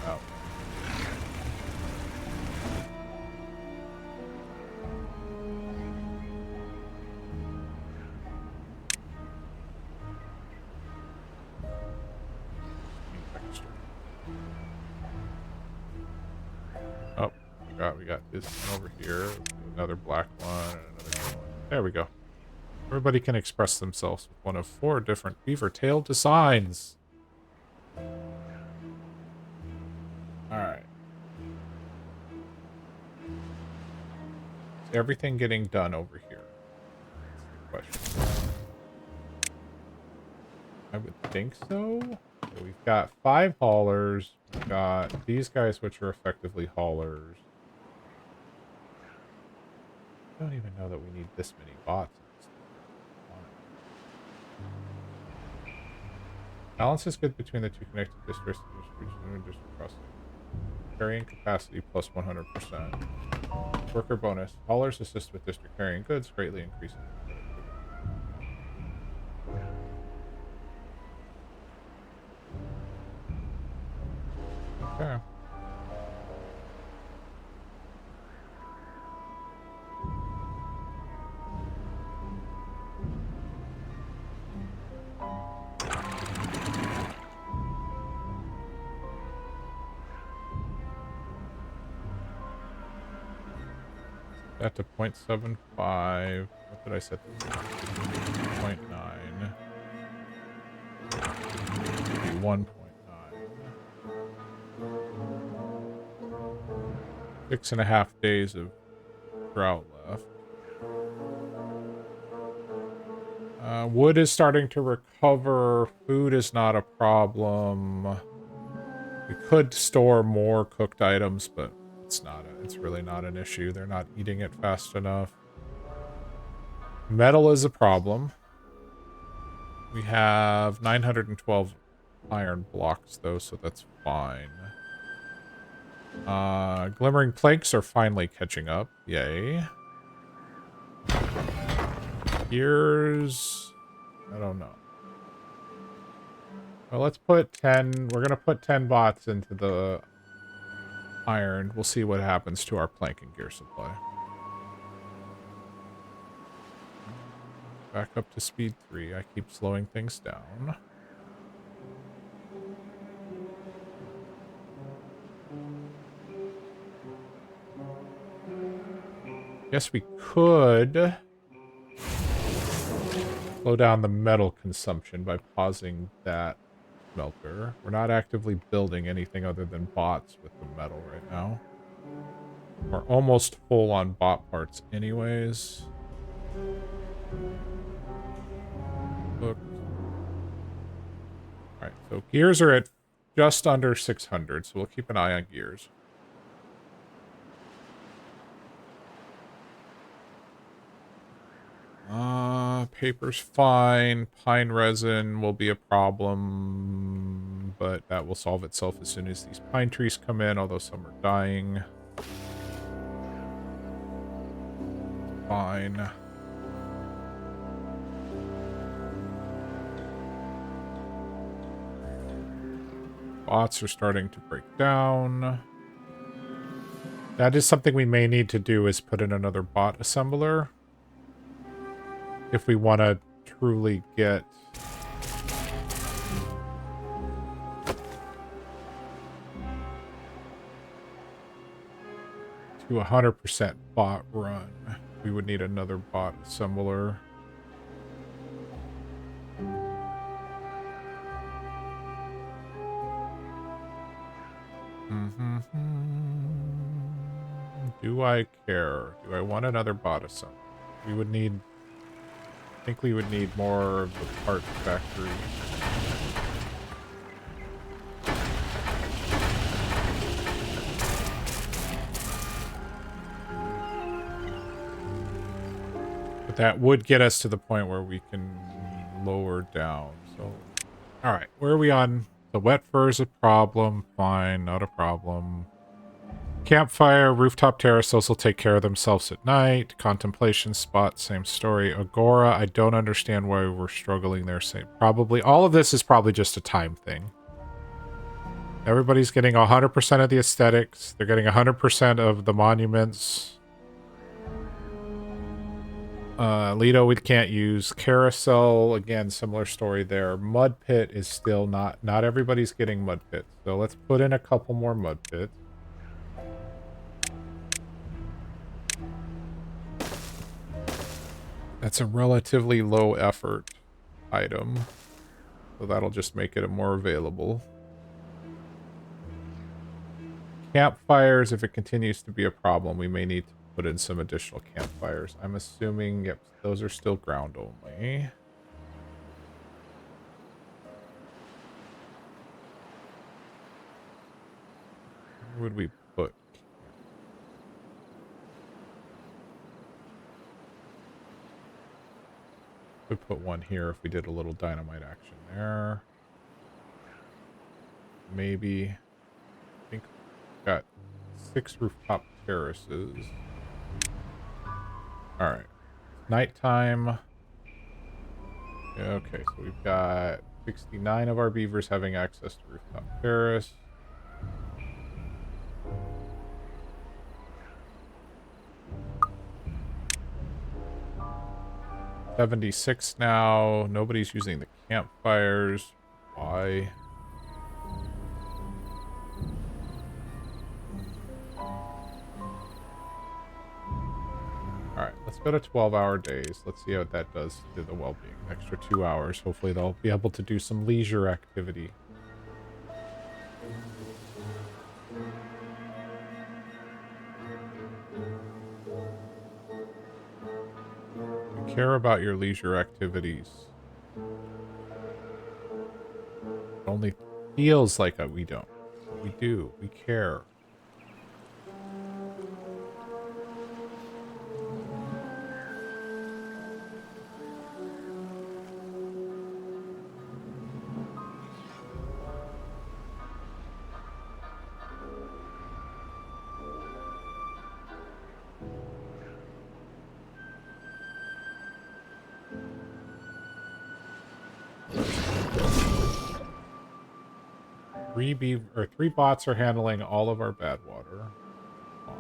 That one. Oh, forgot we got this one over here. Another black one and another green one. There we go. Everybody can express themselves with one of 4 different beaver tail designs. Alright. Is everything getting done over here? That's the question. I would think so. So we've got 5 haulers. We've got these guys, which are effectively haulers. I don't even know that we need this many bots. Balance is good between the 2 connected districts and district crossing. Carrying capacity plus 100%. Worker bonus. Haulers assist with district carrying goods, greatly increasing. Okay. That to 0.75. What did I set this? 0.9. 1.9. 6.5 days of drought left. Wood is starting to recover. Food is not a problem. We could store more cooked items, but it's really not an issue. They're not eating it fast enough. Metal is a problem. We have 912 iron blocks though, so that's fine. Glimmering planks are finally catching up. Yay. Gears, I don't know. Well, let's put 10. We're gonna put 10 bots into the iron. We'll see what happens to our plank and gear supply. Back up to speed 3. I keep slowing things down. Guess we could slow down the metal consumption by pausing that smelter. We're not actively building anything other than bots with the metal right now. We're almost full on bot parts anyways. Look. Alright, so gears are at just under 600, so we'll keep an eye on gears. Paper's fine. Pine resin will be a problem, but that will solve itself as soon as these pine trees come in, although some are dying. Fine. Bots are starting to break down. That is something we may need to do, is put in another bot assembler. If we want to truly get to 100% bot run, we would need another bot assembler. Do I care? Do I want another bot assembler? We would need... I think we would need more of the part factory. But that would get us to the point where we can lower down. So, alright, where are we on? The wet fur is a problem. Fine, not a problem. Campfire, rooftop terrace, those will take care of themselves at night. Contemplation spot, same story. Agora, I don't understand why we're struggling there. Same. Probably, all of this is probably just a time thing. Everybody's getting 100% of the aesthetics. They're getting 100% of the monuments. Lido we can't use. Carousel, again, similar story there. Mud Pit is still not everybody's getting Mud Pit. So let's put in a couple more Mud Pits. That's a relatively low effort item. So that'll just make it more available. Campfires, if it continues to be a problem, we may need to put in some additional campfires. I'm assuming, yep, those are still ground only. Where would we put? We'd put one here if we did a little dynamite action there. Maybe. I think we've got 6 rooftop terraces. Alright. Nighttime. Okay, so we've got 69 of our beavers having access to rooftop terrace. $76 now. Nobody's using the campfires. Why? Alright, let's go to 12-hour days. Let's see what that does to the well-being. Extra 2 hours. Hopefully they'll be able to do some leisure activity. We care about your leisure activities. It only feels like we don't. But we do. We care. Three bots are handling all of our bad water. Fine.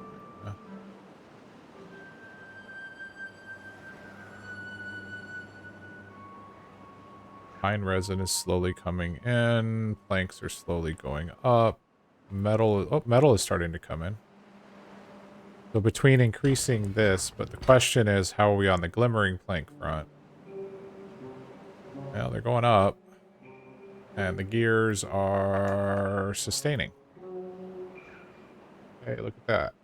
Pine resin is slowly coming in. Planks are slowly going up. Metal is starting to come in. So between increasing this, but the question is, how are we on the glimmering plank front? Well, they're going up. And the gears are sustaining. Hey, look at that.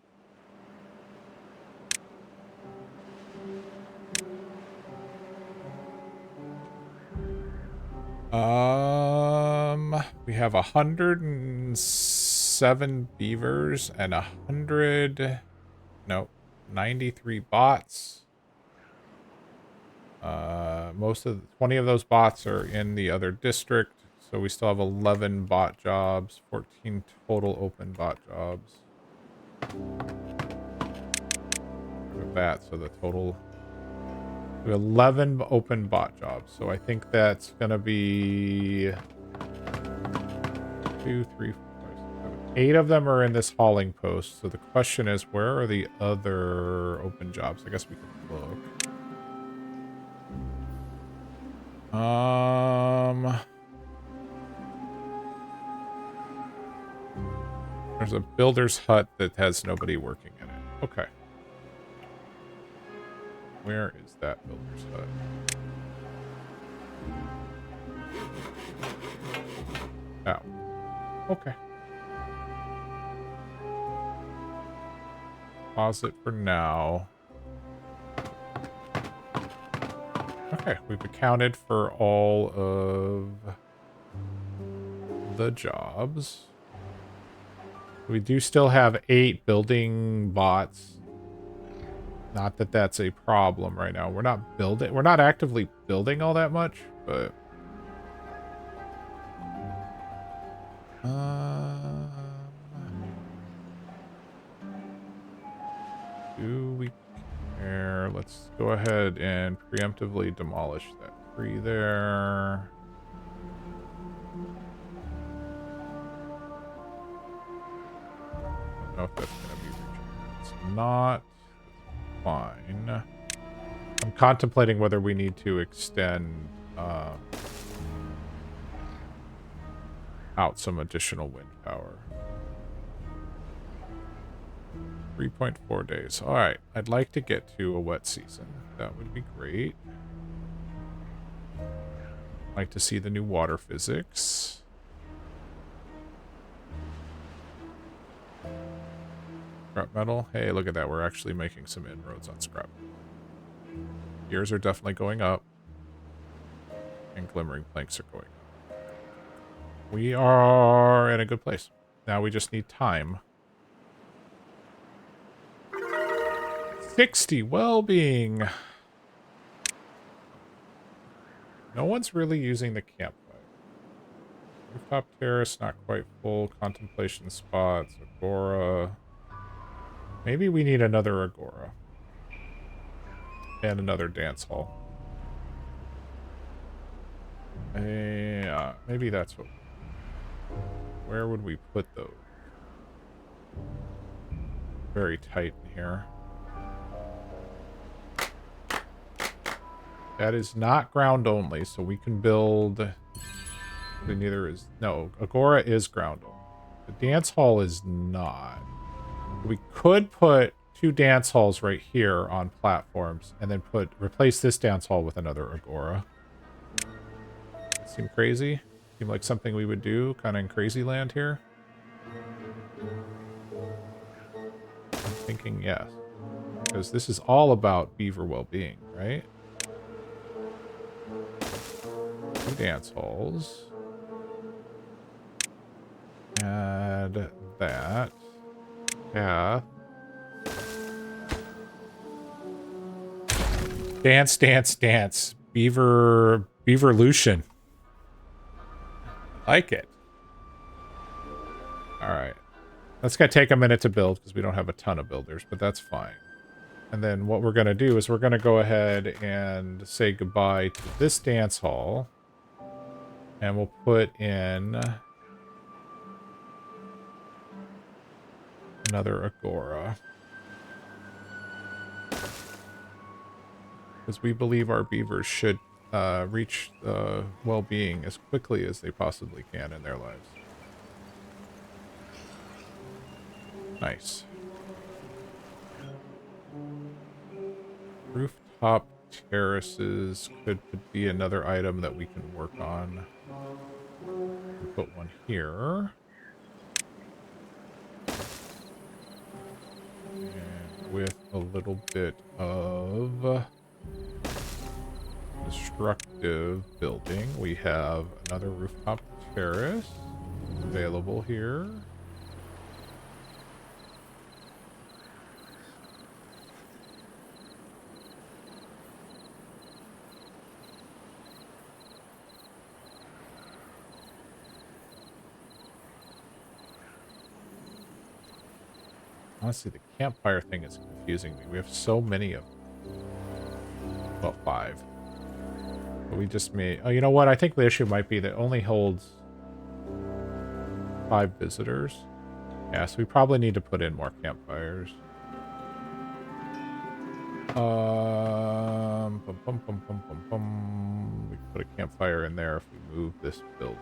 We have 107 beavers and 93 bots. Most of 20 of those bots are in the other district. So we still have 11 bot jobs, 14 total open bot jobs. Look at that, so the total... We have 11 open bot jobs, so I think that's going to be... 2, 3, 4, 5, 6, 7. 8 of them are in this hauling post, so the question is, where are the other open jobs? I guess we could look. There's a builder's hut that has nobody working in it. Okay. Where is that builder's hut? Oh. Okay. Pause it for now. Okay, we've accounted for all of the jobs. We do still have 8 building bots. Not that that's a problem right now. We're not actively building all that much, but Do we care? Let's go ahead and preemptively demolish that tree there. I don't know if that's going to be reachable. It's not. That's fine. I'm contemplating whether we need to extend out some additional wind power. 3.4 days. All right. I'd like to get to a wet season. That would be great. I'd like to see the new water physics. Scrap metal. Hey, look at that. We're actually making some inroads on scrap. Gears are definitely going up. And glimmering planks are going up. We are in a good place. Now we just need time. 60 well-being. No one's really using the campfire. Rooftop terrace, not quite full. Contemplation spots. Agora. Maybe we need another agora. And another dance hall. Maybe that's what... Where would we put those? Very tight in here. That is not ground only, so we can build... Neither is... No, agora is ground only. The dance hall is not. We could put 2 dance halls right here on platforms, and then replace this dance hall with another agora. Seem crazy? Seem like something we would do, kind of in crazy land here? I'm thinking yes. Because this is all about beaver well-being, right? 2 dance halls. Add that. Path. Dance, dance, dance. Beaverlution. Like it. Alright. That's going to take a minute to build because we don't have a ton of builders, but that's fine. And then what we're going to do is we're going to go ahead and say goodbye to this dance hall. And we'll put in another agora. Because we believe our beavers should reach well-being as quickly as they possibly can in their lives. Nice. Rooftop terraces could be another item that we can work on. We'll put one here. And with a little bit of destructive building, we have another rooftop terrace available here. Honestly, the campfire thing is confusing me. We have so many of them. Well, 5. But we just may... Oh, you know what? I think the issue might be that it only holds 5 visitors. Yeah, so we probably need to put in more campfires. We can put a campfire in there if we move this building.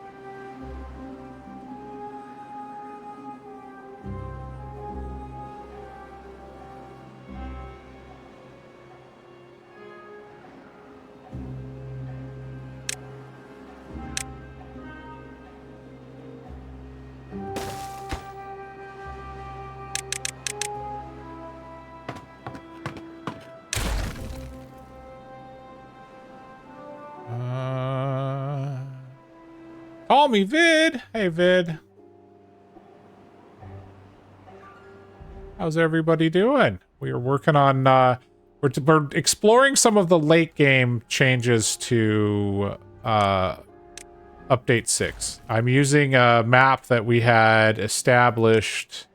Call me Vid. Hey, Vid. How's everybody doing? We are working on, we're exploring some of the late game changes to update 6. I'm using a map that we had established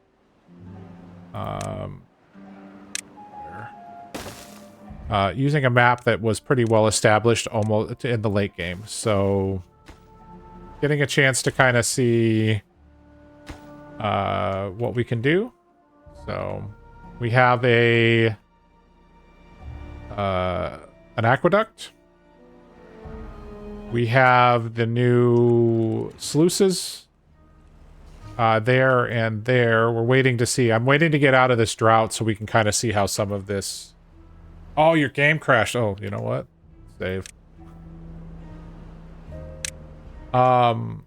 using a map that was pretty well established almost in the late game. So getting a chance to kind of see what we can do. So we have an aqueduct. We have the new sluices there and there. We're waiting to see. I'm waiting to get out of this drought so we can kind of see how some of this... Oh, your game crashed. Oh, you know what? Save. I've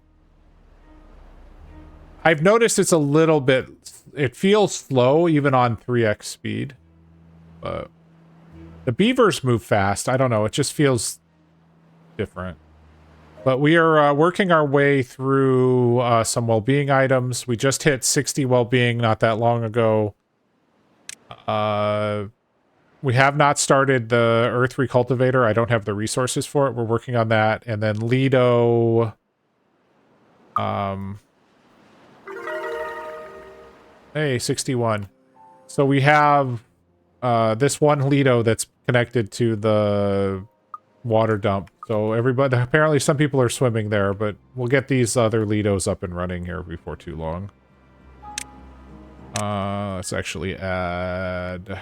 noticed it's a little bit... It feels slow even on 3x speed. But the beavers move fast. I don't know. It just feels different. But we are working our way through some well-being items. We just hit 60 well-being not that long ago. We have not started the Earth Recultivator. I don't have the resources for it. We're working on that. And then Lido... Hey, 61. So we have this one Lido that's connected to the water dump. So everybody, apparently some people are swimming there, but we'll get these other Lidos up and running here before too long. Let's actually add... a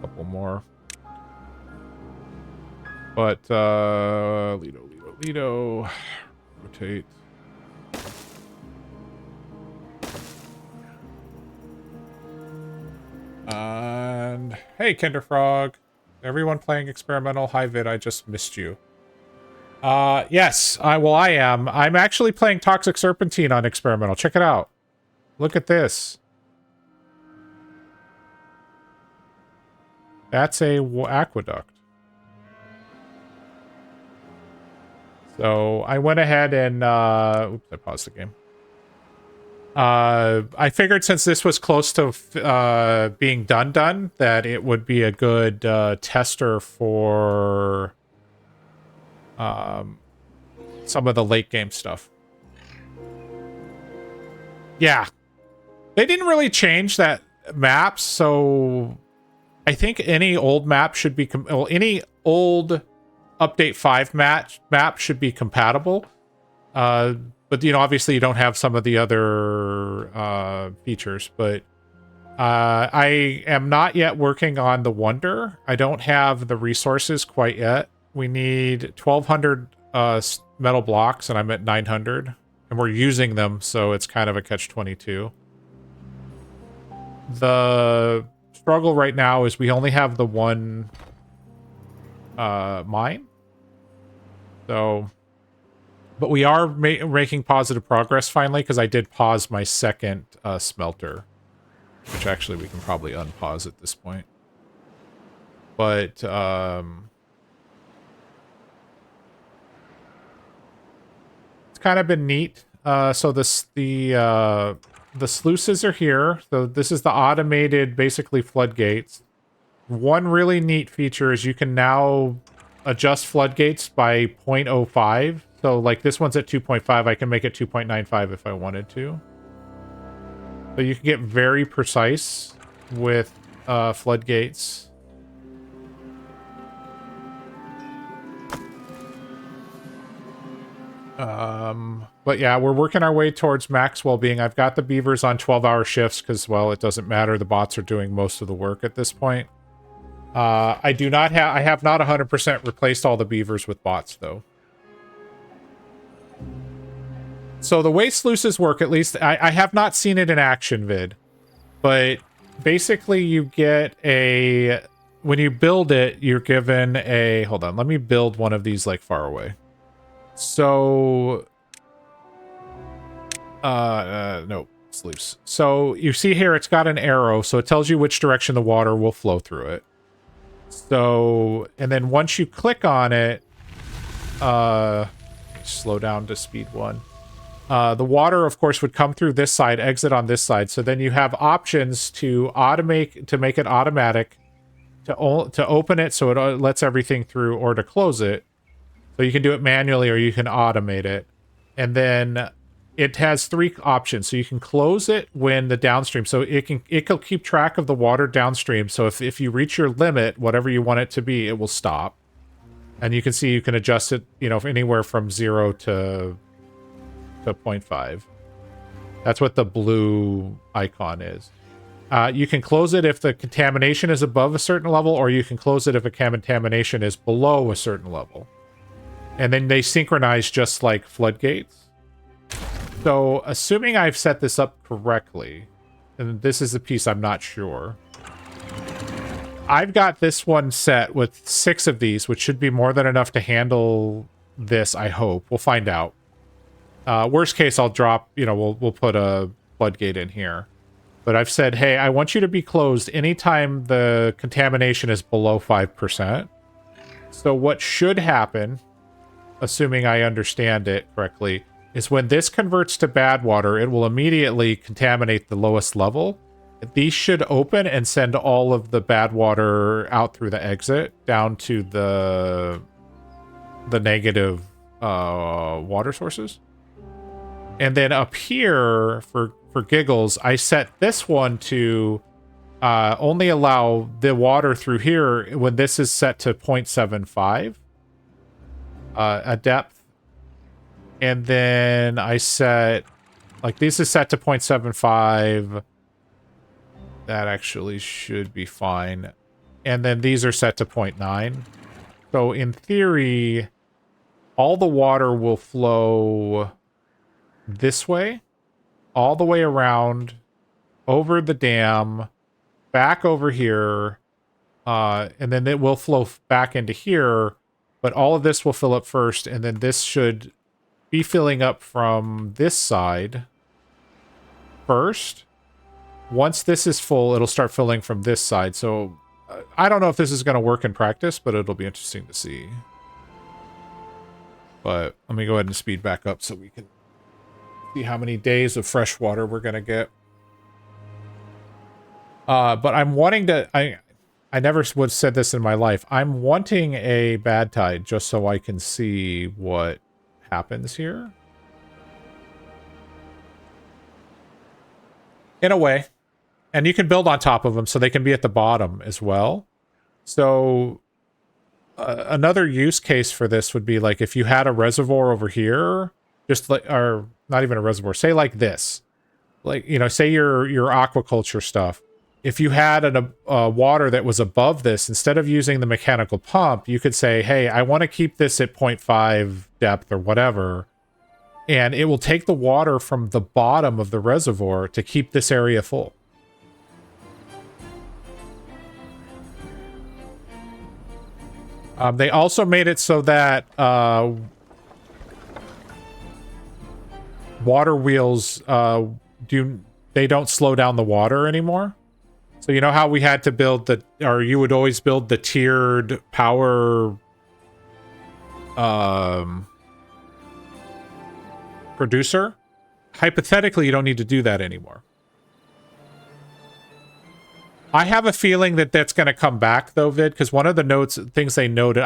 couple more. But, Lido. Rotate. And hey, KenderFrog. Everyone playing experimental? Hi, Vid. I just missed you. Yes. I am. I'm actually playing Toxic Serpentine on experimental. Check it out. Look at this. That's a aqueduct. So I went ahead and oops, I paused the game. I figured since this was close to being done, that it would be a good tester for some of the late game stuff. Yeah. They didn't really change that map, so I think any old map should be... well, any old Update 5 map should be compatible. But, you know, obviously you don't have some of the other features, but I am not yet working on the Wonder. I don't have the resources quite yet. We need 1,200 metal blocks, and I'm at 900. And we're using them, so it's kind of a catch-22. The struggle right now is we only have the one mine. So... But we are making positive progress finally, because I did pause my second smelter. Which actually we can probably unpause at this point. But, it's kind of been neat. So the sluices are here. So this is the automated, basically, floodgates. One really neat feature is you can now adjust floodgates by 0.05. So, like, this one's at 2.5. I can make it 2.95 if I wanted to. So you can get very precise with floodgates. But yeah, we're working our way towards max well-being. I've got the beavers on 12-hour shifts because, well, it doesn't matter. The bots are doing most of the work at this point. I have not 100% replaced all the beavers with bots, though. So the way sluices work, at least, I have not seen it in action, Vid. But basically you get a... When you build it, you're given a... Hold on, let me build one of these, like, far away. So... no, sluice. So you see here, it's got an arrow, so it tells you which direction the water will flow through it. So... And then once you click on it... slow down to speed 1. The water, of course, would come through this side, exit on this side. So then you have options to make it automatic, to open it so it lets everything through, or to close it. So you can do it manually or you can automate it. And then it has 3 options. So you can close it when the downstream, so it'll keep track of the water downstream. So if you reach your limit, whatever you want it to be, it will stop. And you can see you can adjust it, you know, anywhere from 0 to 0.5. That's what the blue icon is. You can close it if the contamination is above a certain level, or you can close it if a contamination is below a certain level. And then they synchronize just like floodgates. So, assuming I've set this up correctly, and this is the piece I'm not sure, I've got this one set with 6 of these, which should be more than enough to handle this, I hope. We'll find out. Worst case, I'll drop, you know, we'll put a floodgate in here. But I've said, hey, I want you to be closed anytime the contamination is below 5%. So what should happen, assuming I understand it correctly, is when this converts to bad water, it will immediately contaminate the lowest level. These should open and send all of the bad water out through the exit down to the negative water sources. And then up here, for giggles, I set this one to only allow the water through here when this is set to 0.75 a depth. And then I set, like, this is set to 0.75. That actually should be fine. And then these are set to 0.9. So in theory, all the water will flow this way, all the way around, over the dam, back over here, and then it will flow back into here, but all of this will fill up first, and then this should be filling up from this side first. Once this is full, it'll start filling from this side. So I don't know if this is going to work in practice, but it'll be interesting to see. But let me go ahead and speed back up so we can see how many days of fresh water we're going to get. But I'm wanting to... I never would have said this in my life. I'm wanting a bad tide just so I can see what happens here. In a way. And you can build on top of them so they can be at the bottom as well. So another use case for this would be like if you had a reservoir over here, just like, or not even a reservoir, say like this, like, you know, say your aquaculture stuff. If you had a water that was above this, instead of using the mechanical pump, you could say, hey, I want to keep this at 0.5 depth or whatever. And it will take the water from the bottom of the reservoir to keep this area full. They also made it so that water wheels they don't slow down the water anymore. So you know how we had to build you would always build the tiered power producer? Hypothetically, you don't need to do that anymore. I have a feeling that that's going to come back, though, Vid, because one of the things they noted,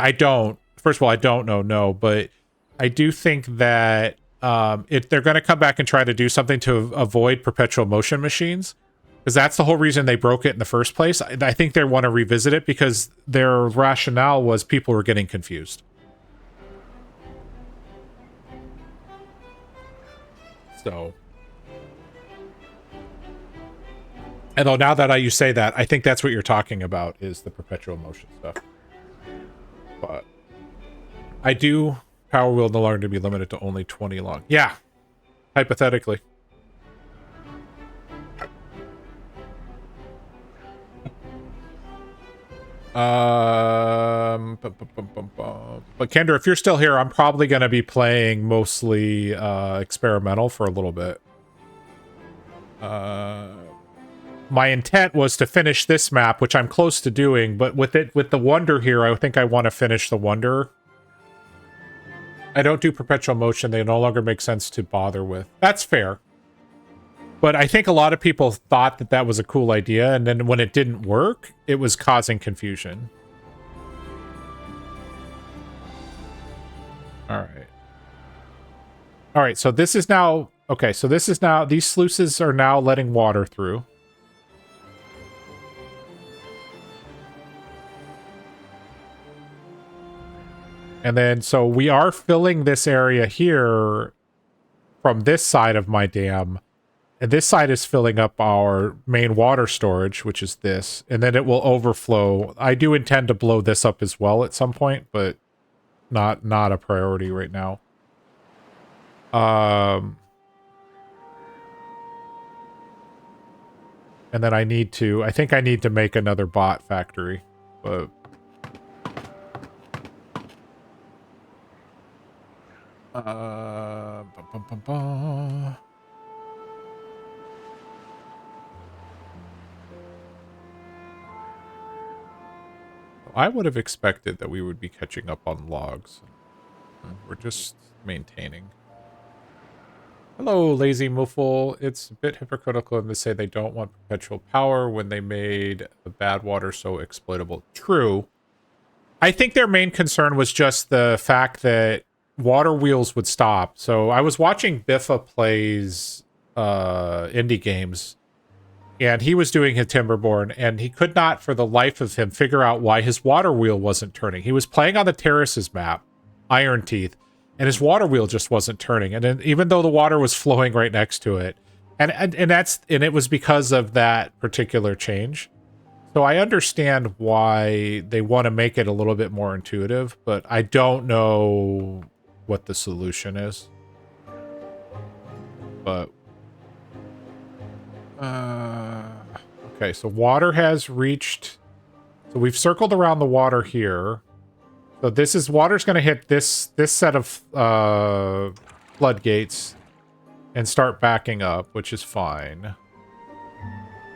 first of all, I don't know, but I do think that they're going to come back and try to do something to avoid perpetual motion machines, because that's the whole reason they broke it in the first place. I think they want to revisit it because their rationale was people were getting confused. So... although now that you say that, I think that's what you're talking about, is the perpetual motion stuff. But I do Power Wheel no longer to be limited to only 20 long. Yeah, hypothetically. But Kender, if you're still here, I'm probably going to be playing mostly experimental for a little bit. My intent was to finish this map, which I'm close to doing, but with the Wonder here, I think I want to finish the Wonder. I don't do perpetual motion. They no longer make sense to bother with. That's fair. But I think a lot of people thought that that was a cool idea, and then when it didn't work, it was causing confusion. All right. All right, so this is now Okay, so this is now, these sluices are now letting water through. And then, so we are filling this area here from this side of my dam. And this side is filling up our main water storage, which is this. And then it will overflow. I do intend to blow this up as well at some point, but not a priority right now. And then I think I need to make another bot factory. But bum, bum, bum. I would have expected that we would be catching up on logs. We're just maintaining. Hello, Lazy Muffle. It's a bit hypocritical to say they don't want perpetual power when they made the bad water so exploitable. True. I think their main concern was just the fact that water wheels would stop. So I was watching Biffa plays indie games, and he was doing his Timberborn, and he could not for the life of him figure out why his water wheel wasn't turning. He was playing on the Terraces map, Iron Teeth, and his water wheel just wasn't turning. And then, even though the water was flowing right next to it, and it was because of that particular change. So I understand why they want to make it a little bit more intuitive, but I don't know what the solution is. But okay, so water has reached. So we've circled around the water here. So this is water's going to hit this set of floodgates and start backing up, which is fine.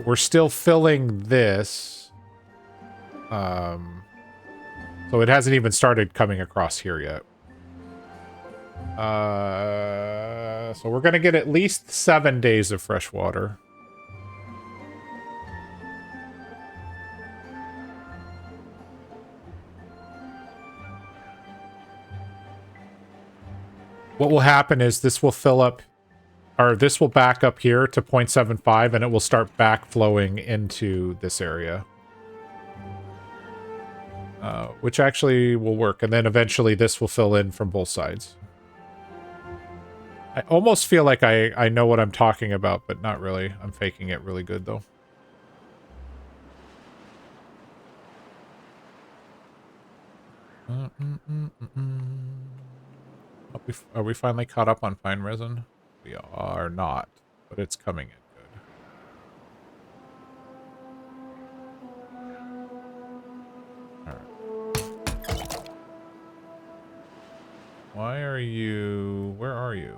We're still filling this. So it hasn't even started coming across here yet. So we're going to get at least 7 days of fresh water. What will happen is this will fill up, or this will back up here to 0.75, and it will start backflowing into this area. Which actually will work, and then eventually this will fill in from both sides. I almost feel like I know what I'm talking about, but not really. I'm faking it really good, though. Are we finally caught up on fine resin? We are not, but it's coming in good. Alright. Why are you... Where are you?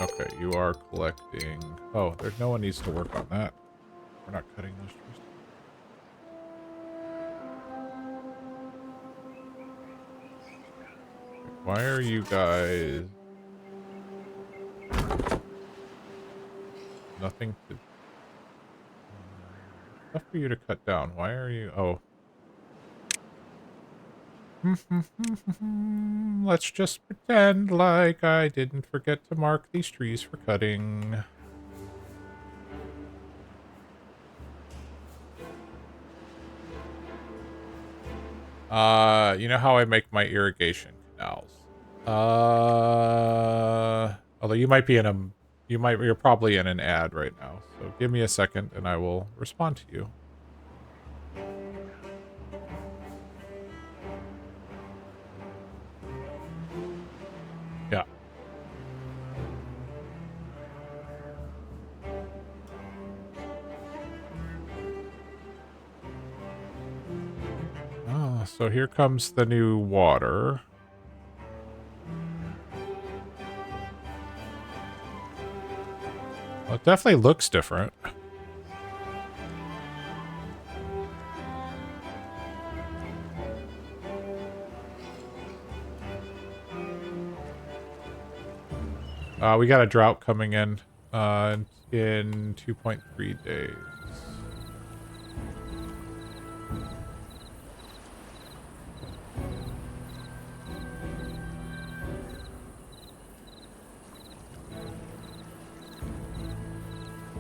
Okay, you are collecting... Oh, there's no one needs to work on that. We're not cutting those trees. Why are you guys... Nothing to... Stuff for you to cut down. Why are you... Oh. Let's just pretend like I didn't forget to mark these trees for cutting. You know how I make my irrigation canals? Although you might be in a... You're probably in an ad right now. So give me a second and I will respond to you. Yeah. Oh, so here comes the new water. Well, it definitely looks different. We got a drought coming in 2.3 days.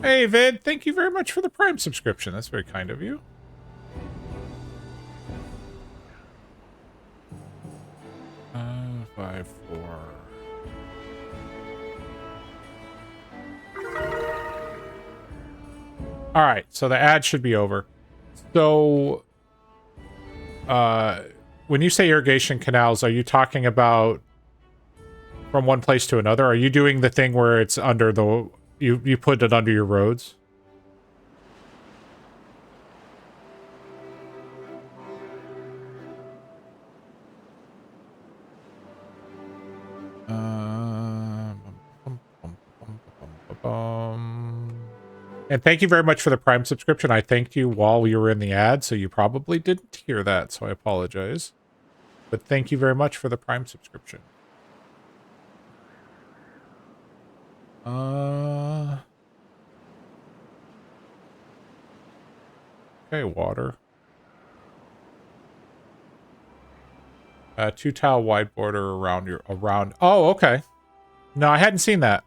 Hey, Vid, thank you very much for the Prime subscription. That's very kind of you. Five, four. All right, so the ad should be over. So, when you say irrigation canals, are you talking about from one place to another? Are you doing the thing where it's under the... You put it under your roads? And thank you very much for the Prime subscription. I thanked you while you were in the ad, so you probably didn't hear that, so I apologize. But thank you very much for the Prime subscription. Okay, water. 2 tile wide border around. Oh, okay. No, I hadn't seen that.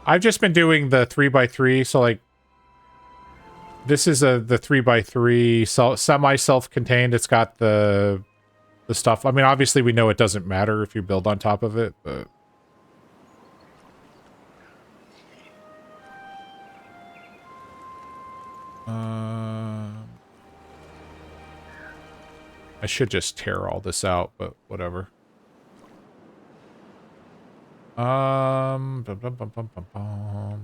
I've just been doing the 3x3, so like this is the 3x3 semi self-contained. It's got the stuff. I mean, obviously we know it doesn't matter if you build on top of it, but I should just tear all this out, but whatever. Bum, bum, bum, bum, bum, bum.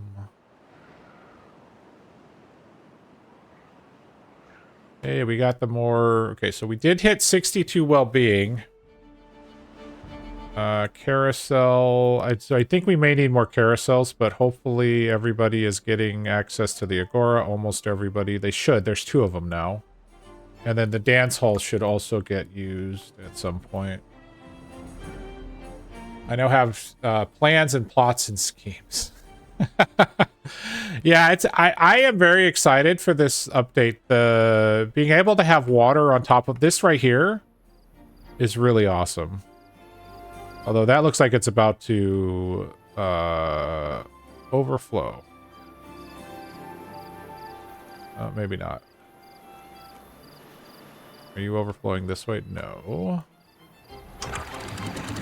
Hey, we got the more... Okay, so we did hit 62 well-being. Carousel... So I think we may need more carousels, but hopefully everybody is getting access to the Agora. Almost everybody. They should. There's 2 of them now. And then the dance hall should also get used at some point. I now have plans and plots and schemes. Yeah, I am very excited for this update. The being able to have water on top of this right here is really awesome. Although that looks like it's about to overflow. Maybe not. Are you overflowing this way? No.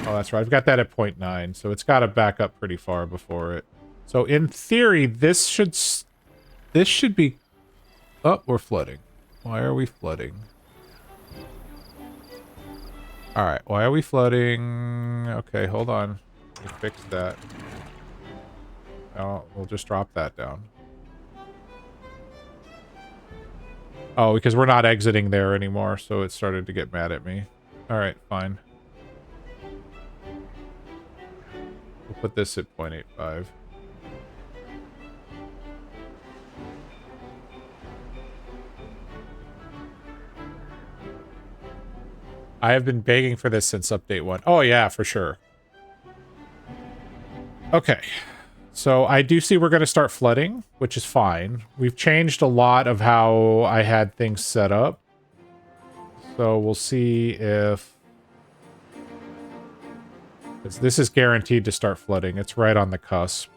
Oh, that's right. I've got that at 0.9, so it's got to back up pretty far before it. So in theory, this should be... Oh, we're flooding. Why are we flooding? All right, why are we flooding? Okay, hold on. Let me fix that. Oh, we'll just drop that down. Oh, because we're not exiting there anymore, so it started to get mad at me. All right, fine. We'll put this at 0.85. I have been begging for this since update 1. Oh, yeah, for sure. Okay. So I do see we're going to start flooding, which is fine. We've changed a lot of how I had things set up. So we'll see if... This is guaranteed to start flooding. It's right on the cusp.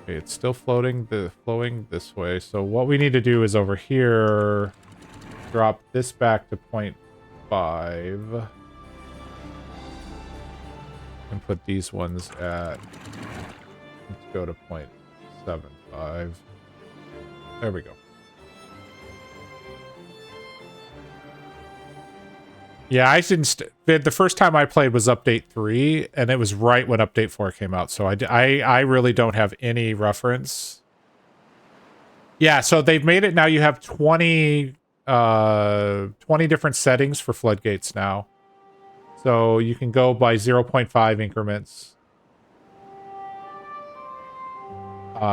Okay, it's still flowing this way. So what we need to do is over here, drop this back to 0.5. And put these ones at... Let's go to 0.75. There we go. Yeah, I didn't... The first time I played was update 3, and it was right when update 4 came out, so I really don't have any reference. Yeah, so they've made it now you have 20 different settings for floodgates now. So you can go by 0.5 increments.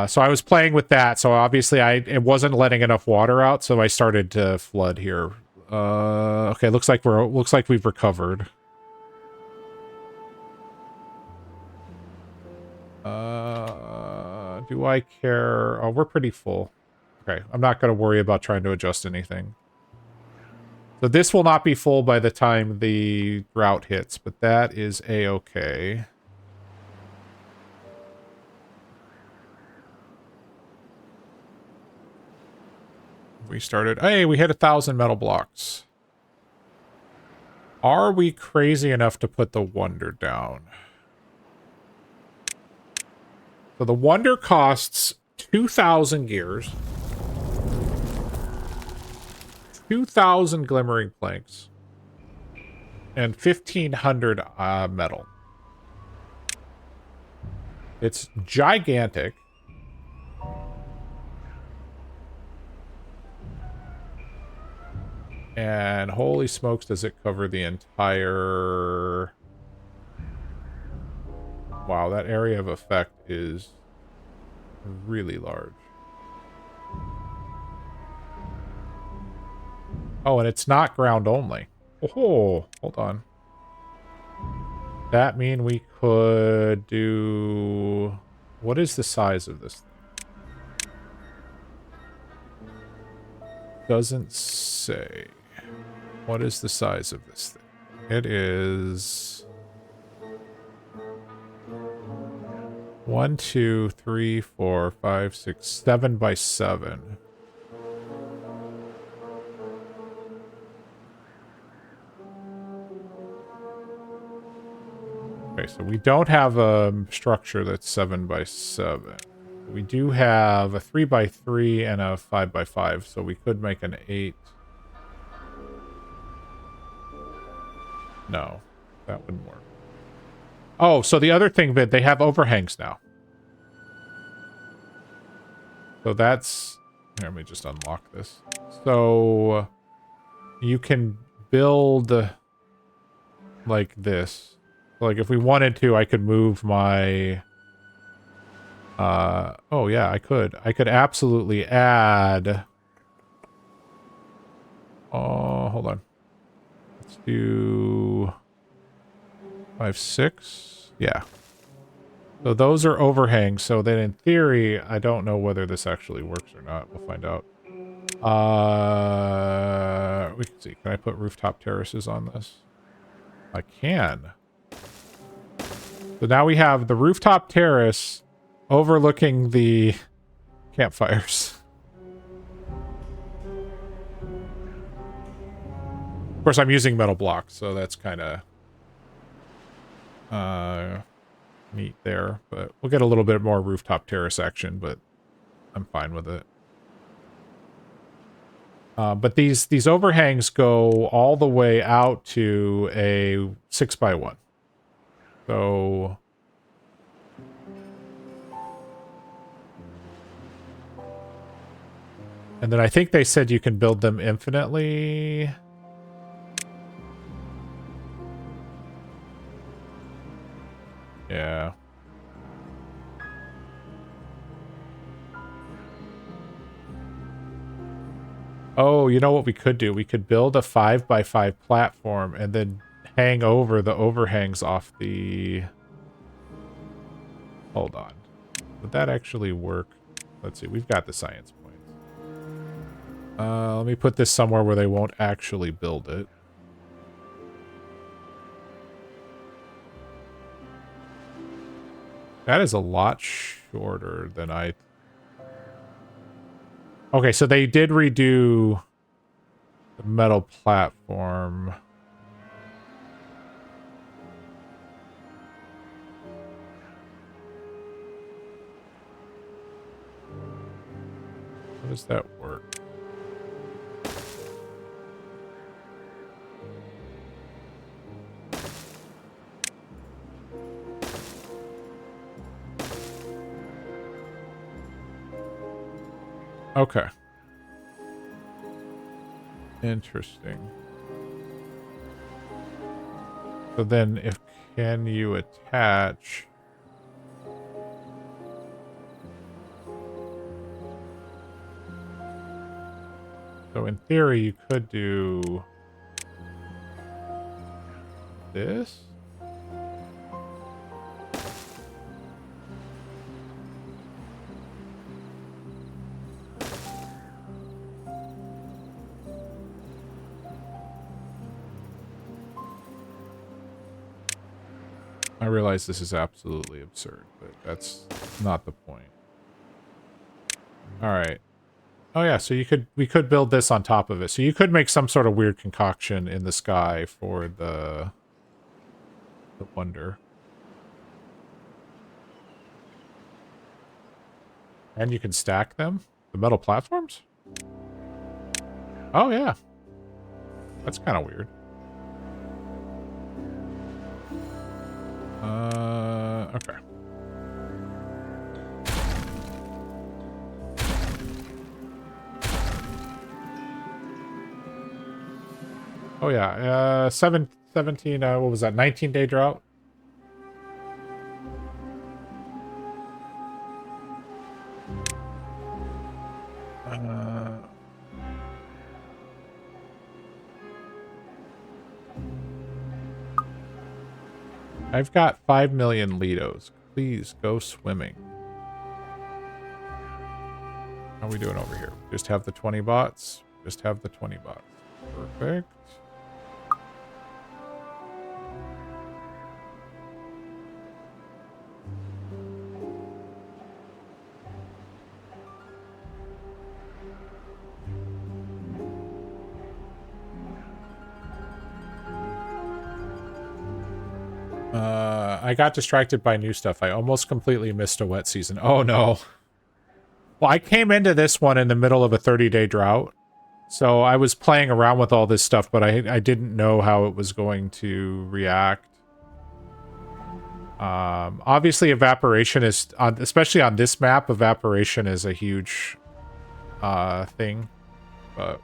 So I was playing with that, so obviously it wasn't letting enough water out, so I started to flood here. Okay, looks like we've recovered. Do I care? Oh, we're pretty full. Okay, I'm not going to worry about trying to adjust anything. So this will not be full by the time the drought hits, but that is a-okay. We started... Hey, we hit 1,000 metal blocks. Are we crazy enough to put the Wonder down? So the Wonder costs 2,000 gears. 2,000 glimmering planks. And 1,500 metal. It's gigantic. And holy smokes, does it cover the entire... Wow, that area of effect is really large. Oh, and it's not ground only. Oh, hold on. That mean we could do... What is the size of this thing? Doesn't say. What is the size of this thing? It is... 1, 2, 3, 4, 5, 6, 7 by 7. Okay, so we don't have a structure that's 7 by 7. We do have a 3 by 3 and a 5 by 5, so we could make an 8. No, that wouldn't work. Oh, so the other thing that they have overhangs now. So that's... Here, let me just unlock this. So you can build like this. Like if we wanted to, I could move my... oh yeah, I could. I could absolutely add... Oh, hold on. Let's do... 5, 6? Yeah. So those are overhangs, so then in theory, I don't know whether this actually works or not. We'll find out. We can see. Can I put rooftop terraces on this? I can. So now we have the rooftop terrace overlooking the campfires. Of course, I'm using metal blocks, so that's kind of neat there. But we'll get a little bit more rooftop terrace action, but I'm fine with it. But these overhangs go all the way out to a 6 by 1. So and then I think they said you can build them infinitely. Yeah. Oh, you know what we could do? We could build a 5 by 5 platform and then hang over the overhangs off the... Hold on. Would that actually work? Let's see. We've got the science points. Let me put this somewhere where they won't actually build it. That is a lot shorter than I... Okay, so they did redo the metal platform. How does that work? Okay. Interesting. So then if can you attach... So in theory you could do this. I realize this is absolutely absurd, but that's not the point. All right. Oh yeah, so we could build this on top of it. So you could make some sort of weird concoction in the sky for the wonder. And you can stack them? The metal platforms? Oh yeah. That's kind of weird. Okay. Oh yeah, 17, what was that, 19-day drought? I've got 5 million Litos. Please go swimming. How are we doing over here? Just have the 20 bots? Just have the 20 bots. Perfect. I got distracted by new stuff. I almost completely missed a wet season. Oh no. Well, I came into this one in the middle of a 30-day drought. So I was playing around with all this stuff, but I didn't know how it was going to react. Obviously evaporation is, especially on this map, evaporation is a huge thing. But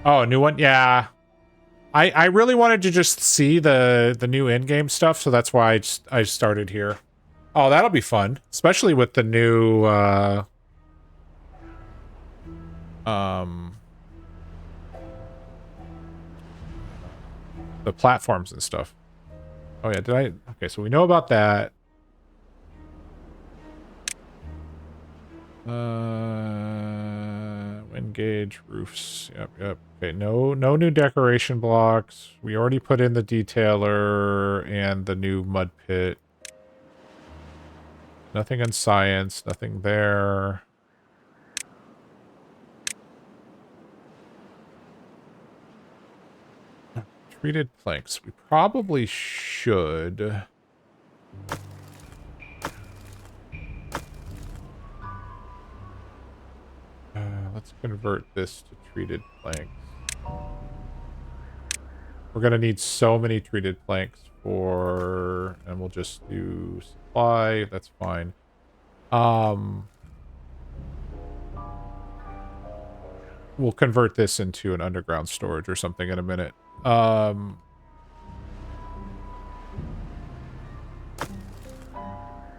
oh, a new one? Yeah. I really wanted to just see the new in-game stuff, so that's why I started here. Oh, that'll be fun, especially with the new the platforms and stuff. Oh yeah, did I? Okay, so we know about that. Wind gauge, roofs. Yep. Okay, no new decoration blocks. We already put in the detailer and the new mud pit. Nothing in science, nothing there. Treated planks. We probably should. Let's convert this to treated planks. We're going to need so many treated planks for... And we'll just do supply. That's fine. We'll convert this into an underground storage or something in a minute.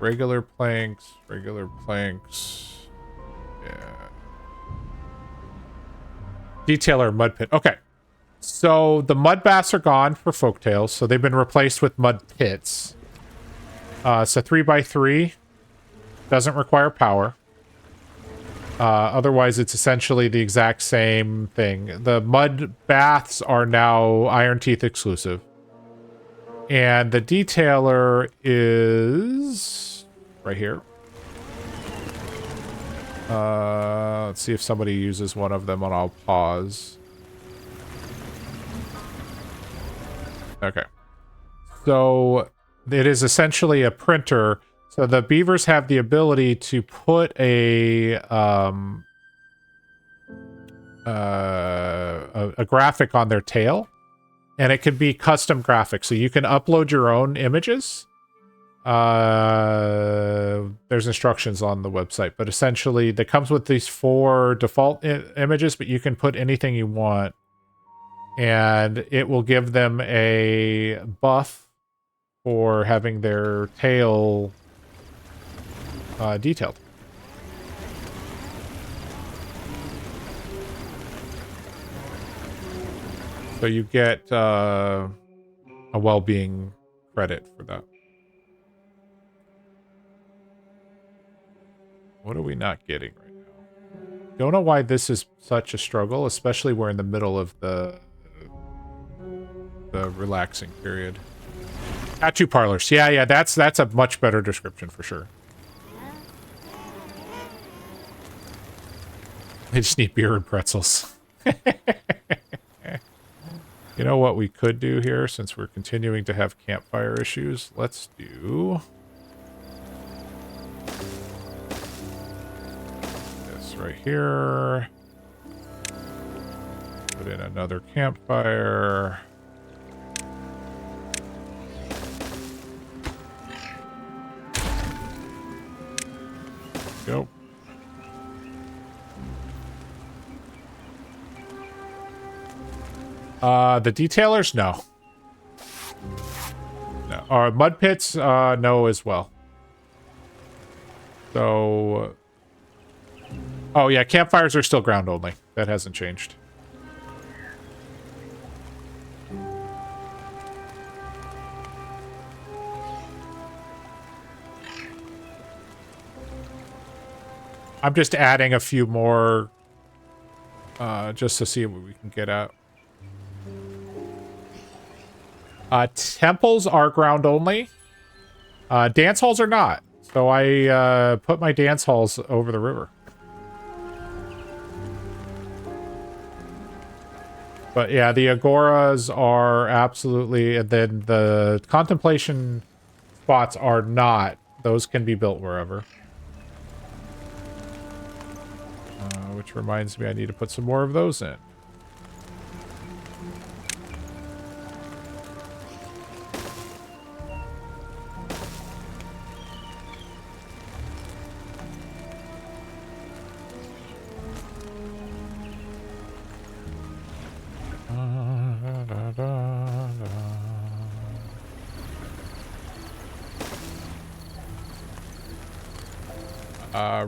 Regular planks. Yeah. Detailer mud pit. Okay. So the mud baths are gone for Folktails, so they've been replaced with mud pits. So 3x3 doesn't require power. Otherwise, it's essentially the exact same thing. The mud baths are now Iron Teeth exclusive. And the detailer is right here. Let's see if somebody uses one of them and I'll pause. Okay. So it is essentially a printer. So the beavers have the ability to put a graphic on their tail, and it can be custom graphics. So you can upload your own images. There's instructions on the website, but essentially that comes with these 4 default images, but you can put anything you want, and it will give them a buff for having their tail detailed. So you get a well-being credit for that. What are we not getting right now? Don't know why this is such a struggle, especially we're in the middle of the relaxing period. Tattoo parlors. Yeah, that's a much better description for sure. I just need beer and pretzels. You know what we could do here, since we're continuing to have campfire issues? Let's do this right here. Put in another campfire. Go. The detailers? No. No. Mud pits? No as well. So... Oh, yeah, campfires are still ground only. That hasn't changed. I'm just adding a few more just to see what we can get at. Temples are ground only. Dance halls are not. So I put my dance halls over the river. But yeah, the agoras are absolutely, and then the contemplation spots are not. Those can be built wherever. Which reminds me I need to put some more of those in.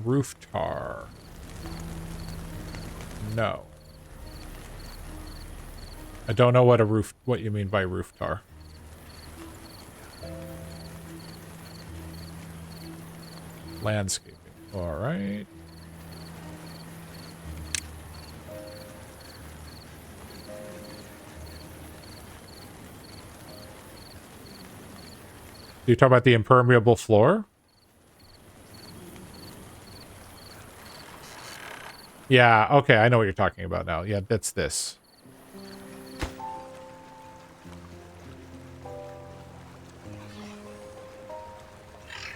Roof tar. No. I don't know what you mean by roof tar. Landscaping. All right. You talk about the impermeable floor? Yeah, okay, I know what you're talking about now. Yeah, that's this.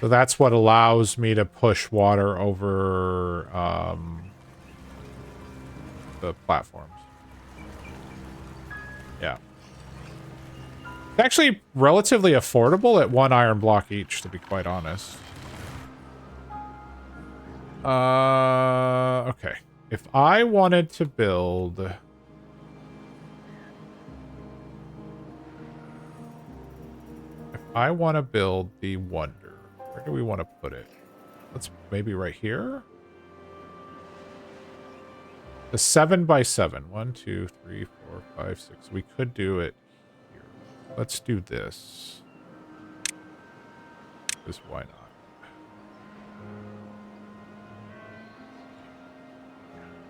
So that's what allows me to push water over the platforms. Yeah. It's actually relatively affordable at 1 iron block each, to be quite honest. Okay. If I wanted to build... If I want to build the Wonder, where do we want to put it? Let's maybe right here? The 7x7. 1, 2, 3, 4, 5, 6. We could do it here. Let's do this. Because why not?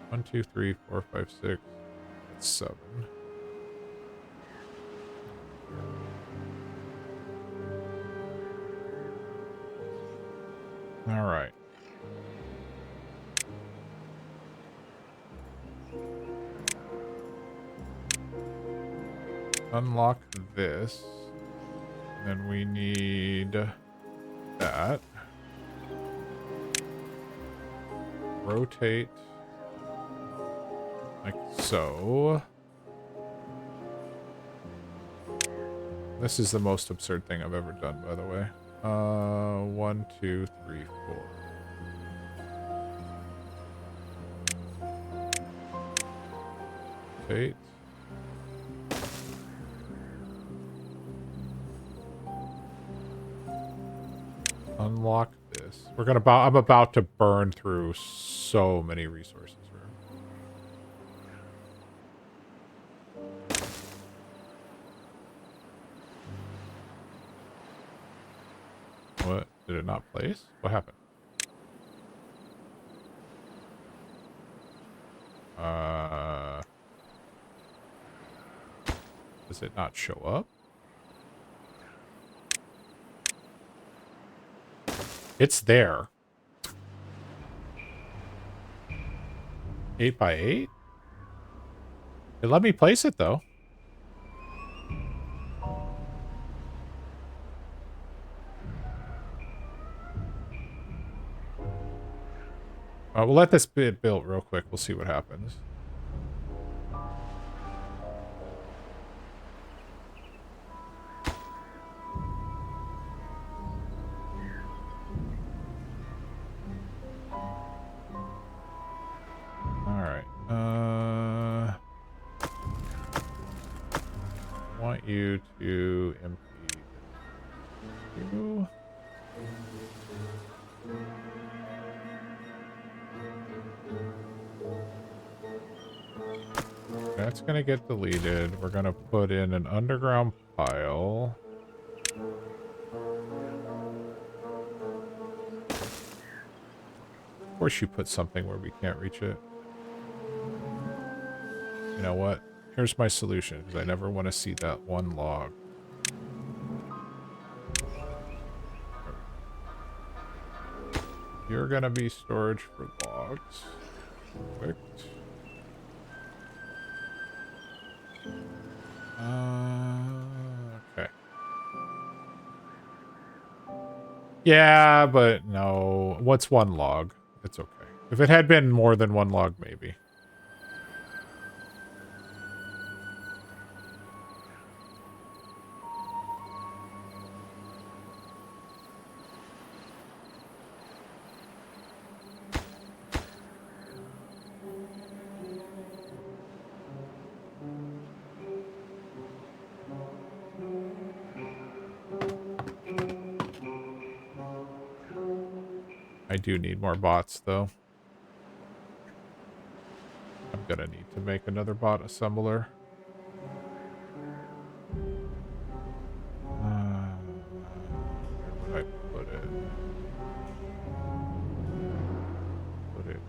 One, two, three, 4, 5, 6. That's 7. All right. Unlock this. Then we need that. Rotate. Like so. This is the most absurd thing I've ever done, by the way. 1, 2, 3, 4. Rotate. Unlock this. I'm about to burn through so many resources. What? Did it not place? What happened? Does it not show up? It's there. 8x8? It let me place it, though. We'll let this be built real quick. We'll see what happens. Alright. I want you to empty you. That's gonna get deleted. We're gonna put in an underground pile. Of course you put something where we can't reach it. You know what? Here's my solution, because I never want to see that one log. You're gonna be storage for logs. Perfect. Okay. Yeah, but no. What's one log? It's okay. If it had been more than one log, maybe. I do need more bots, though. I'm gonna need to make another bot assembler. Where would I put it? Put it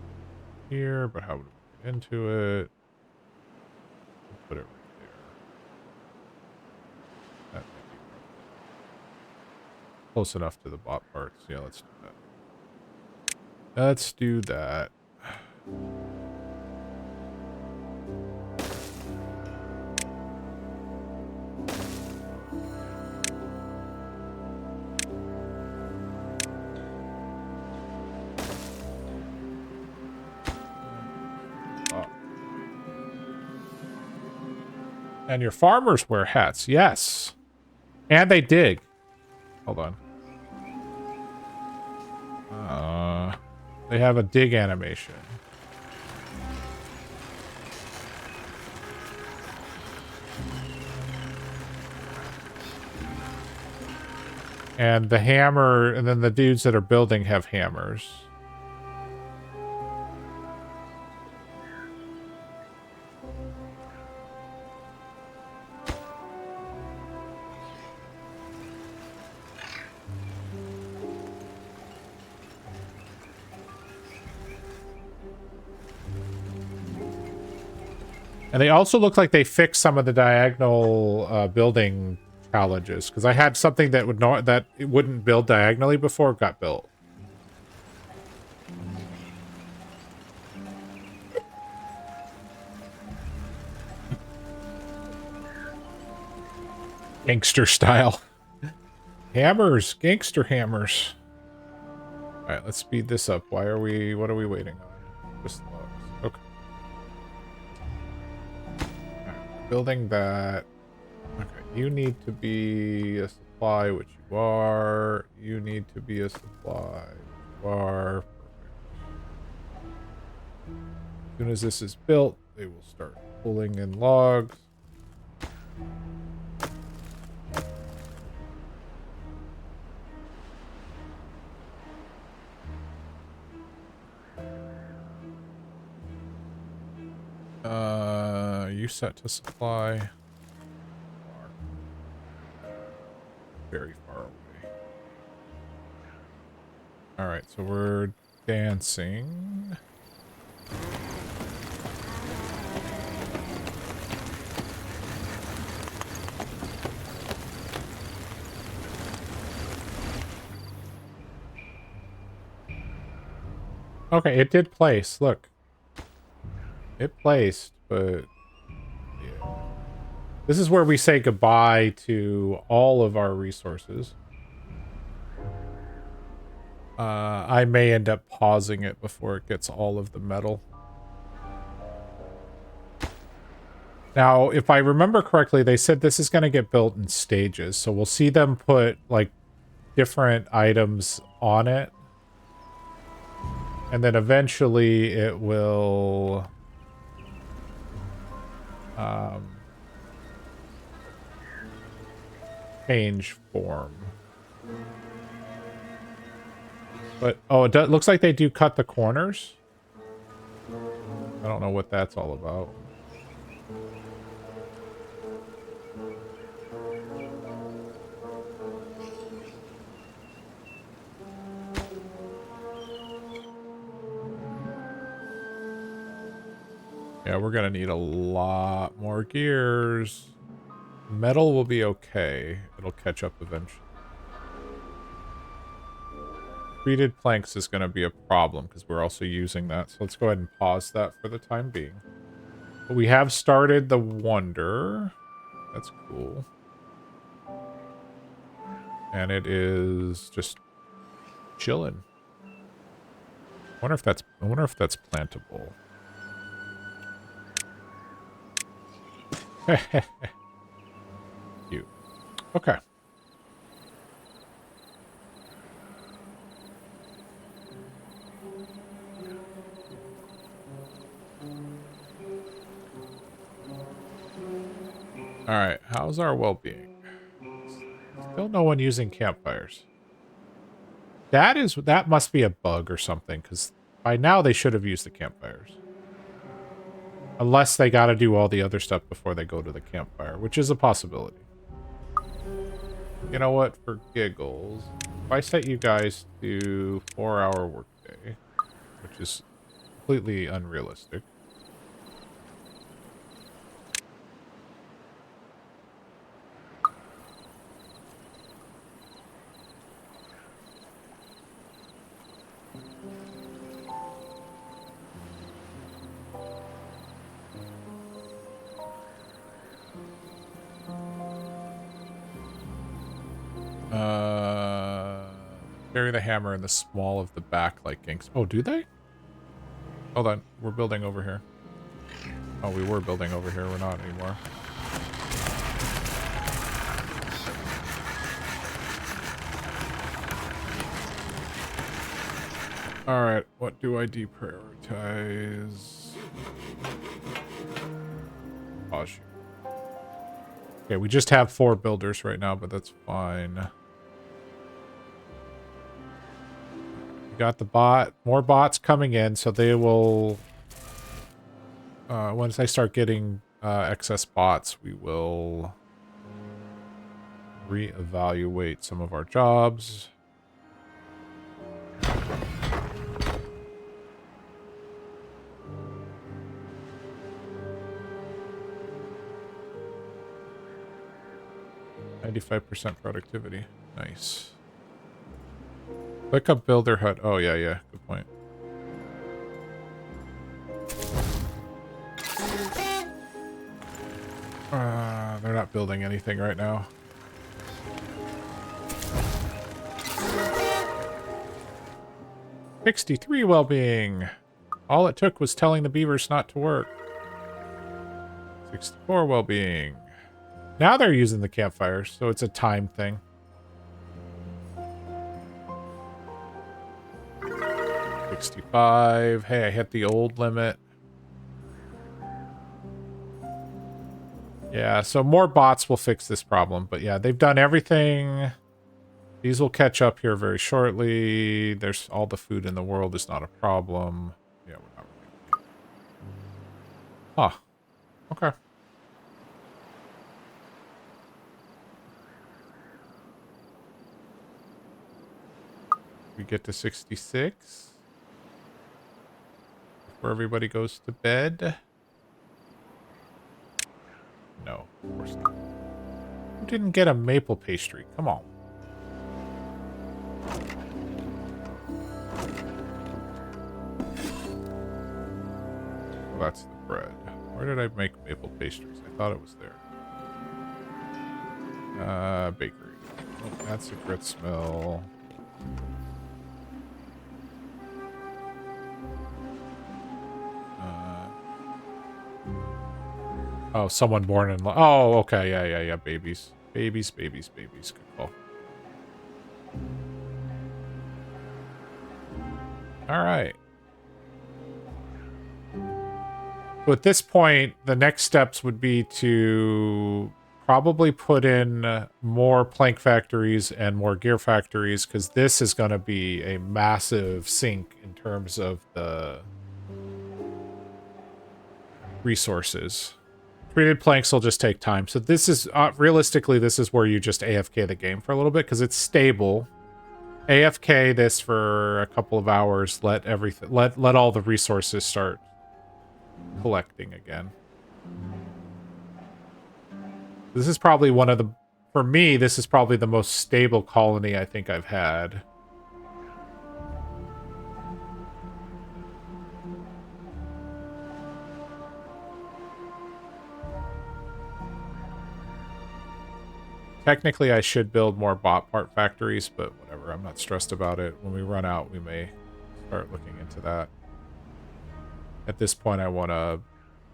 here, but how would we get into it? Put it right there. That might be close enough to the bot parts. Yeah, let's do that. Let's do that. And your farmers wear hats. Yes. And they dig. Hold on. They have a dig animation. And the hammer, and then the dudes that are building have hammers. And they also look like they fixed some of the diagonal building challenges, because I had something that would not, that it wouldn't build diagonally before it got built. Gangster style. Hammers, gangster hammers. All right, let's speed this up. What are we waiting on? Just logs. Okay. All right, building that. Okay, you need to be a supply, which you are. You need to be a supply, which you are. Perfect. As soon as this is built, they will start pulling in logs. You set to supply. Very far away. All right, so we're dancing. Okay, it did place. Look. It placed, but yeah. This is where we say goodbye to all of our resources. I may end up pausing it before it gets all of the metal. Now, if I remember correctly, they said this is going to get built in stages. So we'll see them put, like, different items on it. And then eventually it will... change form. But, oh, it looks like they do cut the corners. I don't know what that's all about. Yeah, we're gonna need a lot more gears. Metal will be okay. It'll catch up eventually. Treated planks is gonna be a problem because we're also using that. So let's go ahead and pause that for the time being. But we have started the Wonder. That's cool. And it is just chilling. I wonder if that's plantable. Cute. Okay. Alright, how's our well-being? Still no one using campfires. That must be a bug or something, because by now they should have used the campfires. Unless they gotta do all the other stuff before they go to the campfire, which is a possibility. You know what? For giggles, if I set you guys to 4-hour workday, which is completely unrealistic. Carry the hammer in the small of the back like gangs. Oh, do they? Hold on. We're building over here. Oh, we were building over here. We're not anymore. Alright, what do I deprioritize? Pause you. Okay, we just have 4 builders right now, but that's fine. We got the bot. More bots coming in, so they will... once I start getting excess bots, we will reevaluate some of our jobs. %95 productivity. Nice. Click up builder hut. Oh, yeah. Good point. They're not building anything right now. $63 well-being. All it took was telling the beavers not to work. 64 well-being. Now they're using the campfires, so it's a time thing. 65. Hey, I hit the old limit. Yeah, so more bots will fix this problem. But yeah, they've done everything. These will catch up here very shortly. There's all the food in the world is not a problem. Yeah, we're not really. Huh. Okay. We get to 66. Before everybody goes to bed. No, of course not. Who didn't get a maple pastry? Come on. Oh, that's the bread. Where did I make maple pastries? I thought it was there. Bakery. Oh, that's a grits mill. Oh, someone born in... Oh, okay. Yeah. Babies. Babies. Good call. All right. So at this point, the next steps would be to probably put in more plank factories and more gear factories, because this is going to be a massive sink in terms of the resources. Treated planks will just take time. So this is, realistically, this is where you just AFK the game for a little bit, because it's stable. AFK this for a couple of hours, let everything, let all the resources start collecting again. This is probably one of the, for me, this is probably the most stable colony I think I've had. Technically, I should build more bot part factories, but whatever, I'm not stressed about it. When we run out, we may start looking into that. At this point, I want to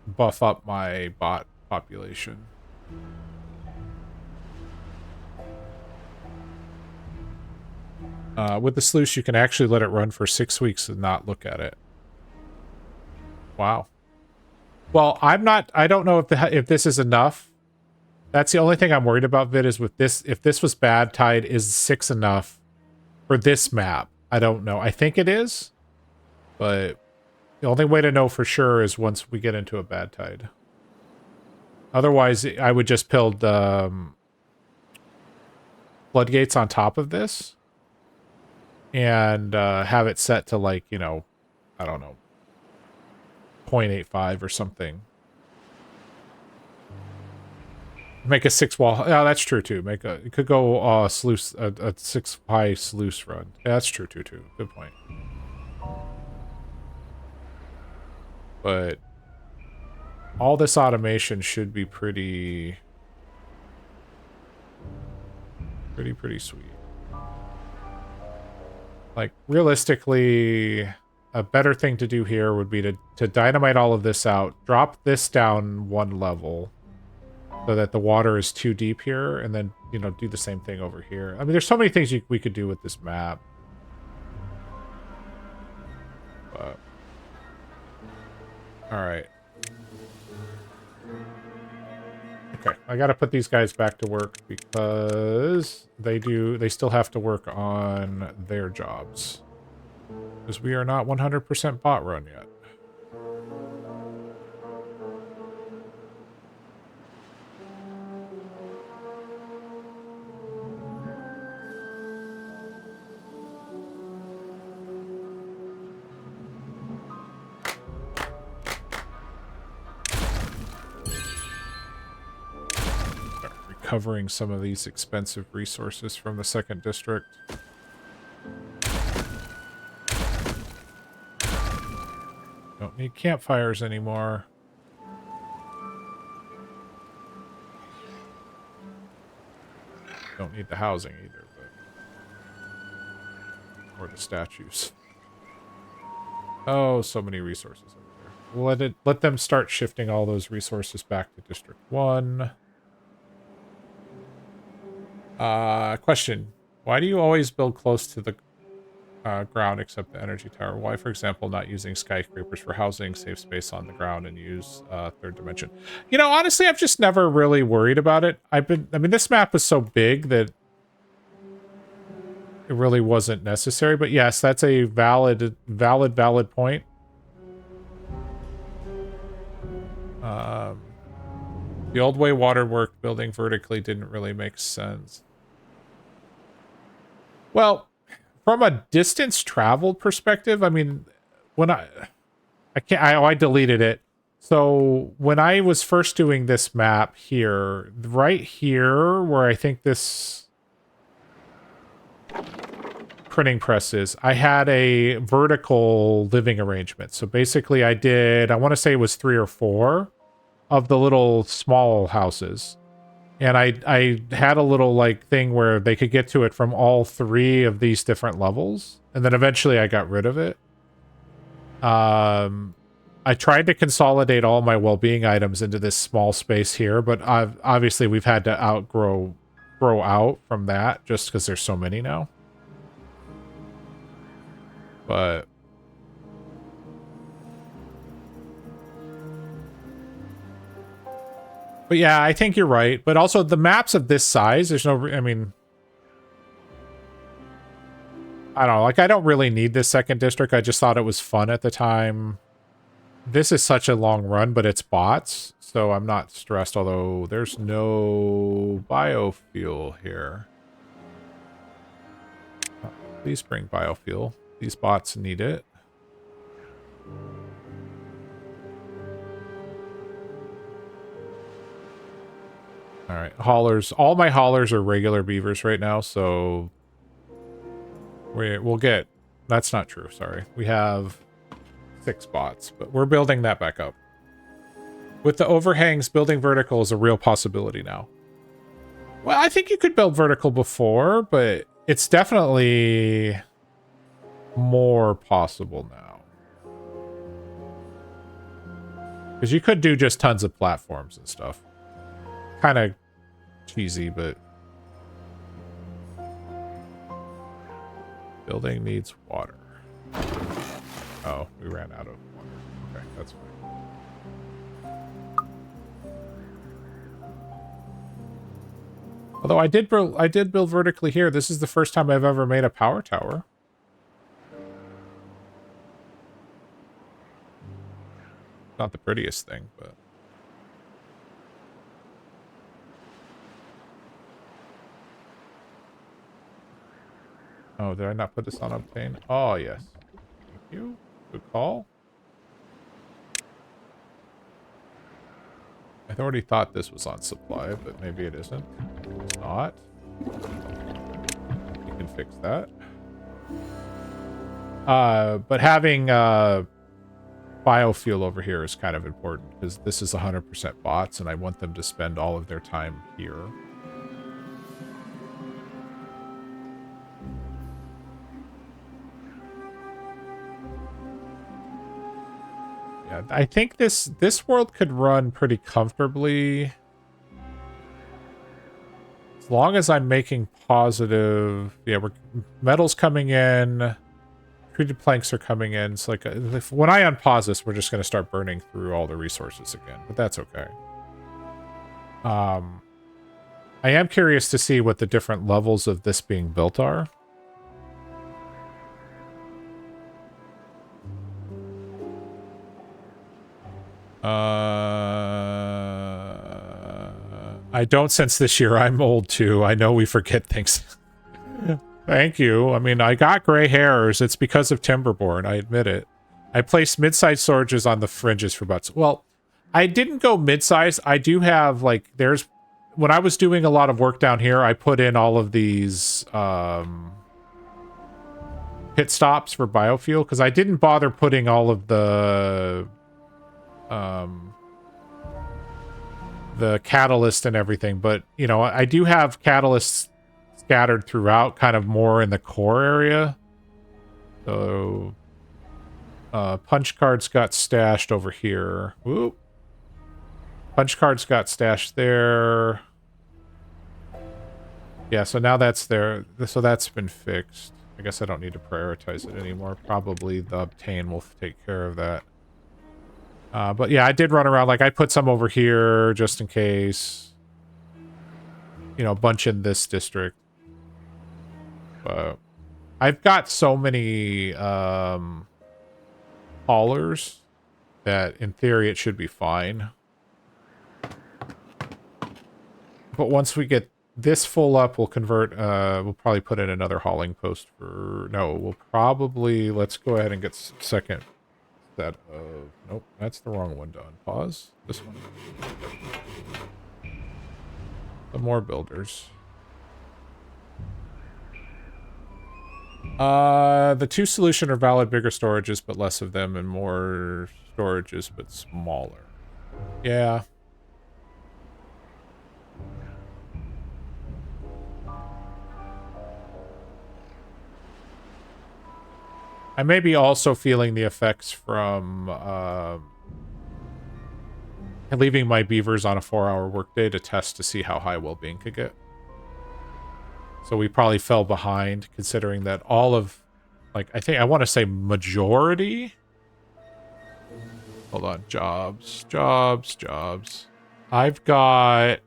buff up my bot population. With the sluice, you can actually let it run for 6 weeks and not look at it. Wow. Well, I don't know if this is enough. That's the only thing I'm worried about, Vid, is with this. If this was bad tide, is 6 enough for this map? I don't know. I think it is, but the only way to know for sure is once we get into a bad tide. Otherwise, I would just build floodgates on top of this and have it set to, like, you know, I don't know, 0.85 or something. Make a 6 wall. Yeah, that's true too. It could go sluice, a 6 high sluice run. Yeah, that's true too. Good point. But all this automation should be pretty sweet. Like, realistically, a better thing to do here would be to dynamite all of this out, drop this down 1 level so that the water is too deep here, and then, you know, do the same thing over here. I mean, there's so many things we could do with this map. But, all right. Okay, I gotta put these guys back to work because they still have to work on their jobs. Because we are not 100% bot run yet. Covering some of these expensive resources from the 2nd district. Don't need campfires anymore. Don't need the housing either, but... or the statues. Oh, so many resources over there. Let them start shifting all those resources back to District 1. Question. Why do you always build close to the ground except the energy tower? Why, for example, not using skyscrapers for housing, save space on the ground, and use 3rd dimension? You know, honestly, I've just never really worried about it. I mean, this map was so big that it really wasn't necessary. But yes, that's a valid point. The old way water worked, building vertically didn't really make sense. Well, from a distance traveled perspective, I mean, when I deleted it. So when I was first doing this map here, right here, where I think this printing press is. I had a vertical living arrangement. So basically I did, I want to say it was 3 or 4 of the little small houses. And I had a little like thing where they could get to it from all 3 of these different levels. And then eventually I got rid of it. I tried to consolidate all my well-being items into this small space here, but obviously we've had to grow out from that just because there's so many now. But yeah, I think you're right. But also the maps of this size, there's no, I mean, I don't know. Like, I don't really need this second district. I just thought it was fun at the time. This is such a long run, but it's bots, so I'm not stressed, although there's no biofuel here. Please bring biofuel. These bots need it. All right, haulers. All my haulers are regular beavers right now, so we'll get... That's not true, sorry. We have 6 bots, but we're building that back up. With the overhangs, building vertical is a real possibility now. Well, I think you could build vertical before, but it's definitely more possible now. Because you could do just tons of platforms and stuff. Kind of cheesy, but... Building needs water. Oh, we ran out of water. Okay, that's fine. Although I did build vertically here. This is the first time I've ever made a power tower. Not the prettiest thing, but... Oh, did I not put this on obtain? Oh, yes. Thank you. Good call. I already thought this was on supply, but maybe it isn't. It's not. You can fix that. But having biofuel over here is kind of important, because this is 100% bots, and I want them to spend all of their time here. Yeah, I think this world could run pretty comfortably as long as I'm making positive. Yeah, metal's coming in, treated planks are coming in. It's like when I unpause this, we're just going to start burning through all the resources again, but that's okay. I am curious to see what the different levels of this being built are. I don't sense this year. I'm old too. I know we forget things. Thank you. I mean, I got gray hairs. It's because of Timberborn. I admit it. I placed mid-sized storages on the fringes for butts. Well, I didn't go mid-size. I do have, like, there's... When I was doing a lot of work down here, I put in all of these pit stops for biofuel, because I didn't bother putting all of the catalyst and everything, but you know, I do have catalysts scattered throughout, kind of more in the core area. So punch cards got stashed over here. Whoop. Punch cards got stashed there. Yeah, so now that's there. So that's been fixed. I guess I don't need to prioritize it anymore. Probably the obtain will take care of that. But yeah, I did run around. Like, I put some over here just in case. You know, a bunch in this district. But I've got so many haulers that in theory it should be fine. But once we get this full up, we'll convert, we'll probably put in another hauling post for... No, we'll probably... Let's go ahead and get second set of... Nope, that's the wrong one done. Pause. This one. Some more builders. The 2 solution are valid bigger storages, but less of them, and more storages, but smaller. Yeah. I may be also feeling the effects from leaving my beavers on a 4-hour workday to test to see how high well-being could get. So we probably fell behind, considering that all of, like, I want to say majority. Hold on, jobs. I've got...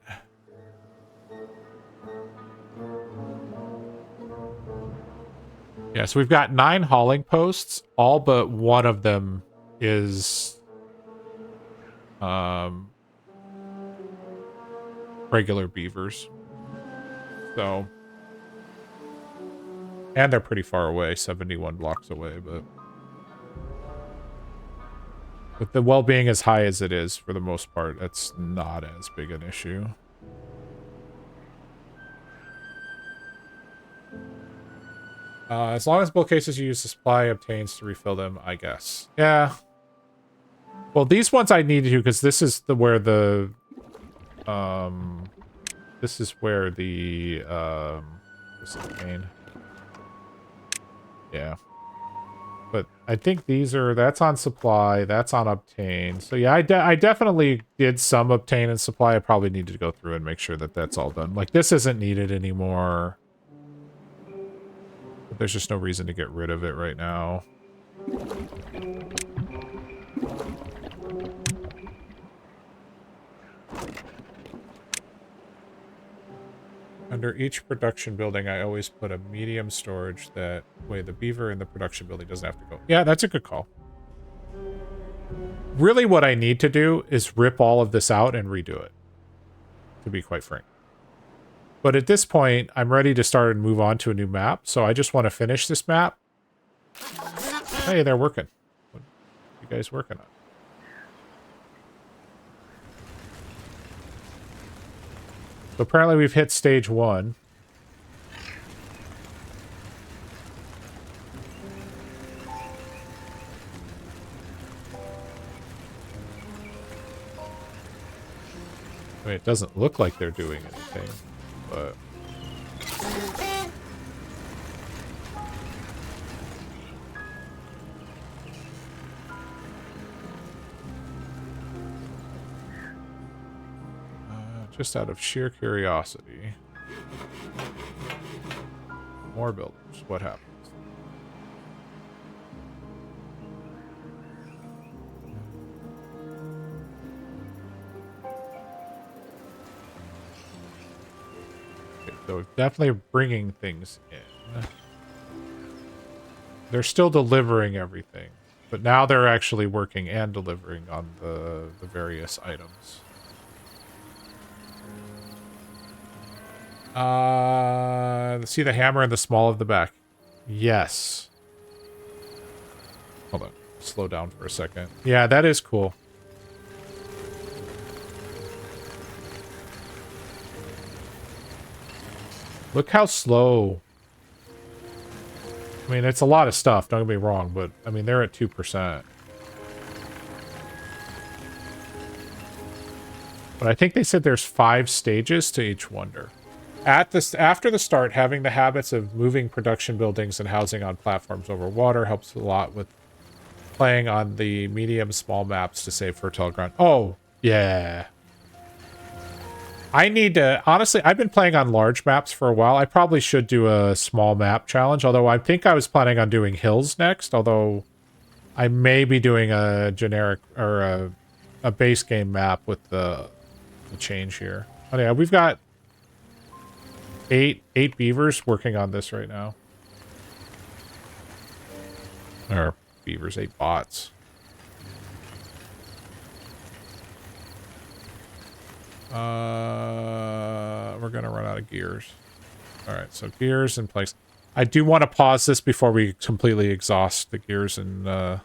Yeah, so we've got 9 hauling posts. All but one of them is regular beavers. So, and they're pretty far away, 71 blocks away, but with the well-being as high as it is, for the most part, that's not as big an issue. As long as bulk cases you use the supply obtains to refill them, I guess. Yeah. Well, these ones I need to, because this is where the what's the pain? Yeah. But I think that's on supply, that's on obtain. So yeah, I definitely did some obtain and supply. I probably need to go through and make sure that that's all done. Like, this isn't needed anymore. But there's just no reason to get rid of it right now. Under each production building, I always put a medium storage. That way the beaver in the production building doesn't have to go. Yeah, that's a good call. Really what I need to do is rip all of this out and redo it, to be quite frank. But at this point, I'm ready to start and move on to a new map, so I just want to finish this map. Hey, they're working. What are you guys working on? So apparently we've hit stage 1. I mean, it doesn't look like they're doing anything, but... just out of sheer curiosity. More builders. What happens? Okay, so definitely bringing things in. They're still delivering everything, but now they're actually working and delivering on the various items. See the hammer in the small of the back. Yes. Hold on. Slow down for a second. Yeah, that is cool. Look how slow. I mean, it's a lot of stuff, don't get me wrong, but, I mean, they're at 2%. But I think they said there's 5 stages to each wonder. After the start, having the habits of moving production buildings and housing on platforms over water helps a lot with playing on the medium small maps to save fertile ground. Oh, yeah. I need to... Honestly, I've been playing on large maps for a while. I probably should do a small map challenge, although I think I was planning on doing hills next, although I may be doing a generic or a base game map with the change here. Oh, yeah, we've got... Eight beavers working on this right now. Or beavers, 8 bots. We're gonna run out of gears. Alright, so gears in place. I do want to pause this before we completely exhaust the gears, and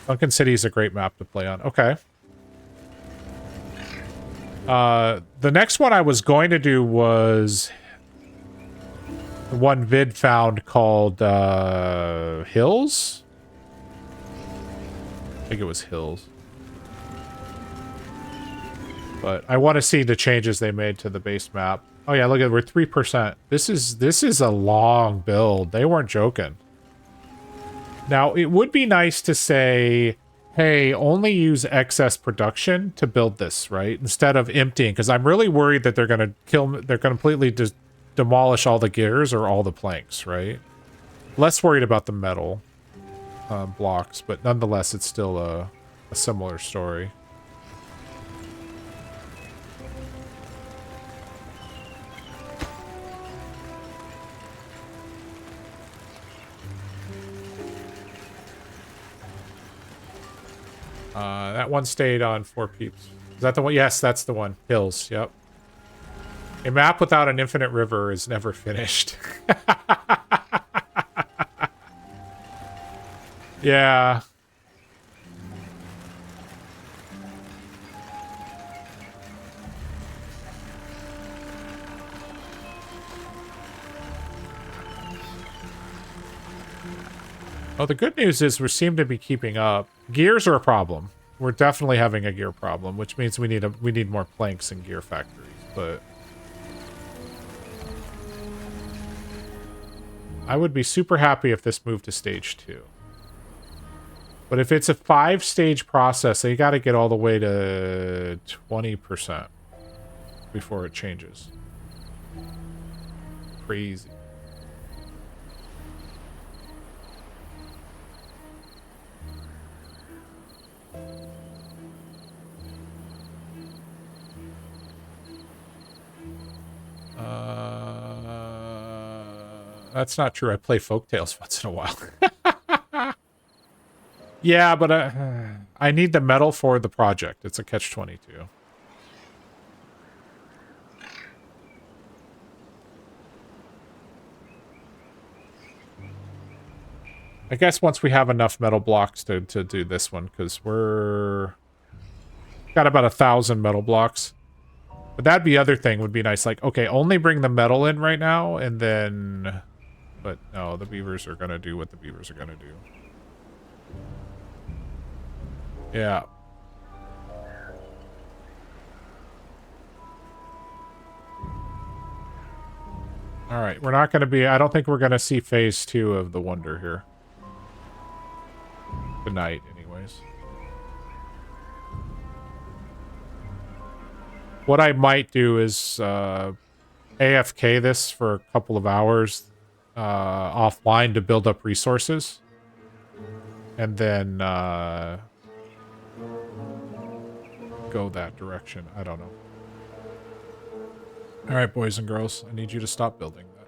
Sunken City is a great map to play on. Okay. The next one I was going to do was one vid found called Hills. I think it was Hills. But I want to see the changes they made to the base map. Oh yeah, look at, we're 3%. This is a long build. They weren't joking. Now, it would be nice to say, hey, only use excess production to build this, right? Instead of emptying, because I'm really worried that they're going to they're completely demolish all the gears or all the planks, right? Less worried about the metal blocks, but nonetheless, it's still a similar story. That one stayed on 4 peeps. Is that the one? Yes, that's the one. Hills, yep. A map without an infinite river is never finished. Yeah. Oh, the good news is we seem to be keeping up. Gears are a problem. We're definitely having a gear problem, which means we need more planks in gear factories, but I would be super happy if this moved to stage 2. But if it's a 5-stage process, they got to get all the way to 20% before it changes. Crazy. That's not true. I play Folktales once in a while. Yeah, but I need the metal for the project. It's a catch-22. I guess once we have enough metal blocks to do this one, because we're got about 1,000 metal blocks. But that'd be other thing would be nice. Like, okay, only bring the metal in right now, and then... But no, the beavers are going to do what the beavers are going to do. Yeah. All right, we're not going to be... I don't think we're going to see phase 2 of the Wonder here. Tonight, anyways. What I might do is AFK this for a couple of hours offline to build up resources. And then go that direction. I don't know. All right, boys and girls, I need you to stop building that.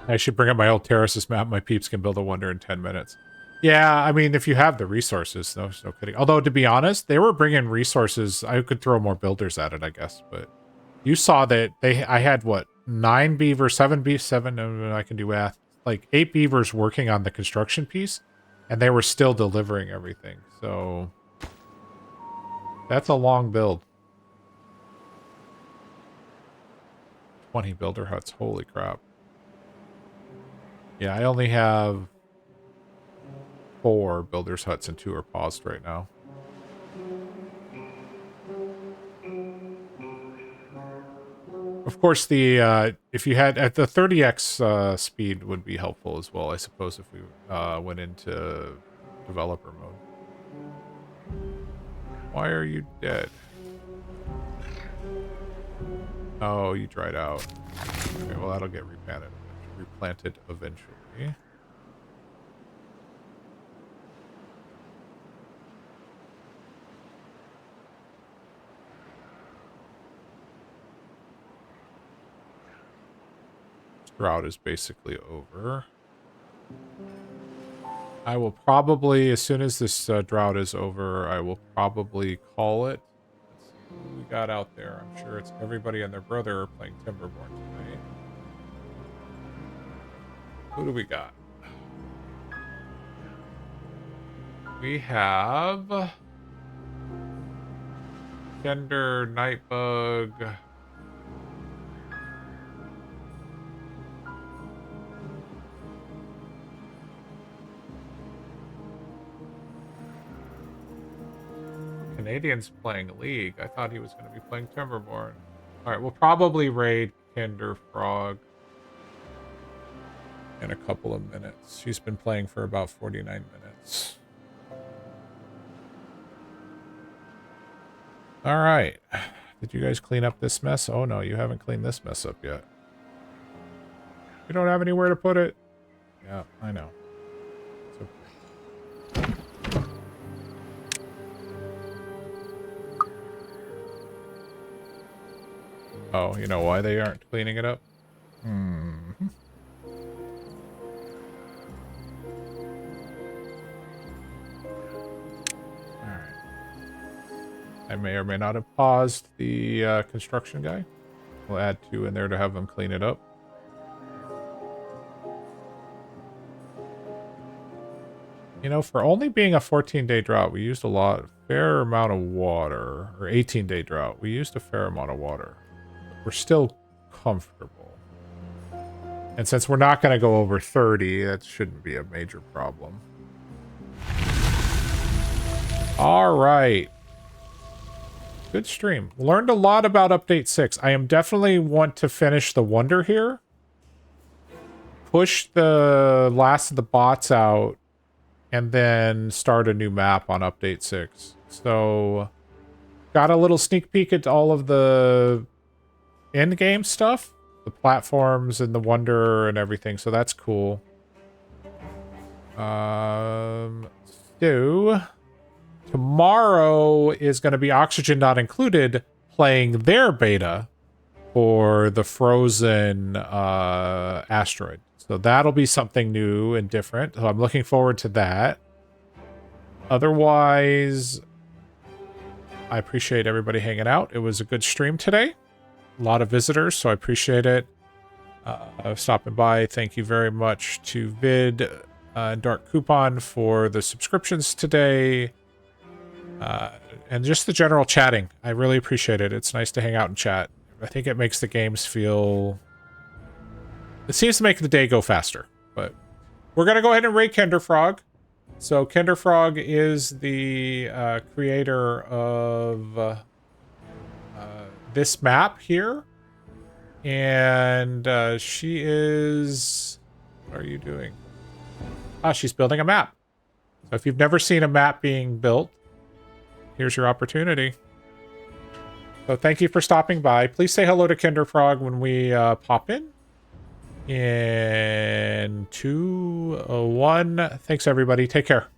I should bring up my old terraces map. My peeps can build a Wonder in 10 minutes. Yeah, I mean, if you have the resources, no kidding. Although, to be honest, they were bringing resources. I could throw more builders at it, I guess. But you saw that I had, what, 9 beavers, 7 beavers, 7, I can do math. Like, 8 beavers working on the construction piece. And they were still delivering everything. So, that's a long build. 20 builder huts, holy crap. Yeah, I only have 4 builders huts and 2 are paused right now. Of course, the if you had at the 30x speed would be helpful as well, I suppose, if we went into developer mode. Why are you dead? Oh, you dried out. Okay, well, that'll get replanted eventually. Drought is basically over. I will probably, as soon as this drought is over, I will probably call it. Who we got out there? I'm sure it's everybody and their brother are playing Timberborn tonight. Who do we got? We have Kender, Nightbug. Canadian's playing League. I thought he was going to be playing Timberborn. Alright, we'll probably raid KenderFrog in a couple of minutes. She's been playing for about 49 minutes. Alright. Did you guys clean up this mess? Oh no, you haven't cleaned this mess up yet. You don't have anywhere to put it? Yeah, I know. It's okay. Oh, you know why they aren't cleaning it up? Alright. I may or may not have paused the construction guy. We'll add 2 in there to have them clean it up. You know, for only being a 14-day drought, we used a fair amount of water. Or 18-day drought, we used a fair amount of water. We're still comfortable. And since we're not going to go over 30, that shouldn't be a major problem. All right. Good stream. Learned a lot about Update 6. I am definitely want to finish the Wonder here. Push the last of the bots out. And then start a new map on Update 6. So, got a little sneak peek at all of the in-game stuff. The platforms and the Wonder and everything. So that's cool. So, tomorrow is going to be Oxygen Not Included playing their beta for the Frozen asteroid. So that'll be something new and different. So I'm looking forward to that. Otherwise, I appreciate everybody hanging out. It was a good stream today. A lot of visitors, so I appreciate it. Stopping by. Thank you very much to Vid and Dark Coupon for the subscriptions today. And just the general chatting. I really appreciate it. It's nice to hang out and chat. I think it makes the games feel... It seems to make the day go faster. But we're going to go ahead and raid KenderFrog. So KenderFrog is the creator of this map here. And she is... What are you doing? Ah, she's building a map. So if you've never seen a map being built, here's your opportunity. So thank you for stopping by. Please say hello to KenderFrog when we pop in. In 2, 1. Thanks, everybody. Take care.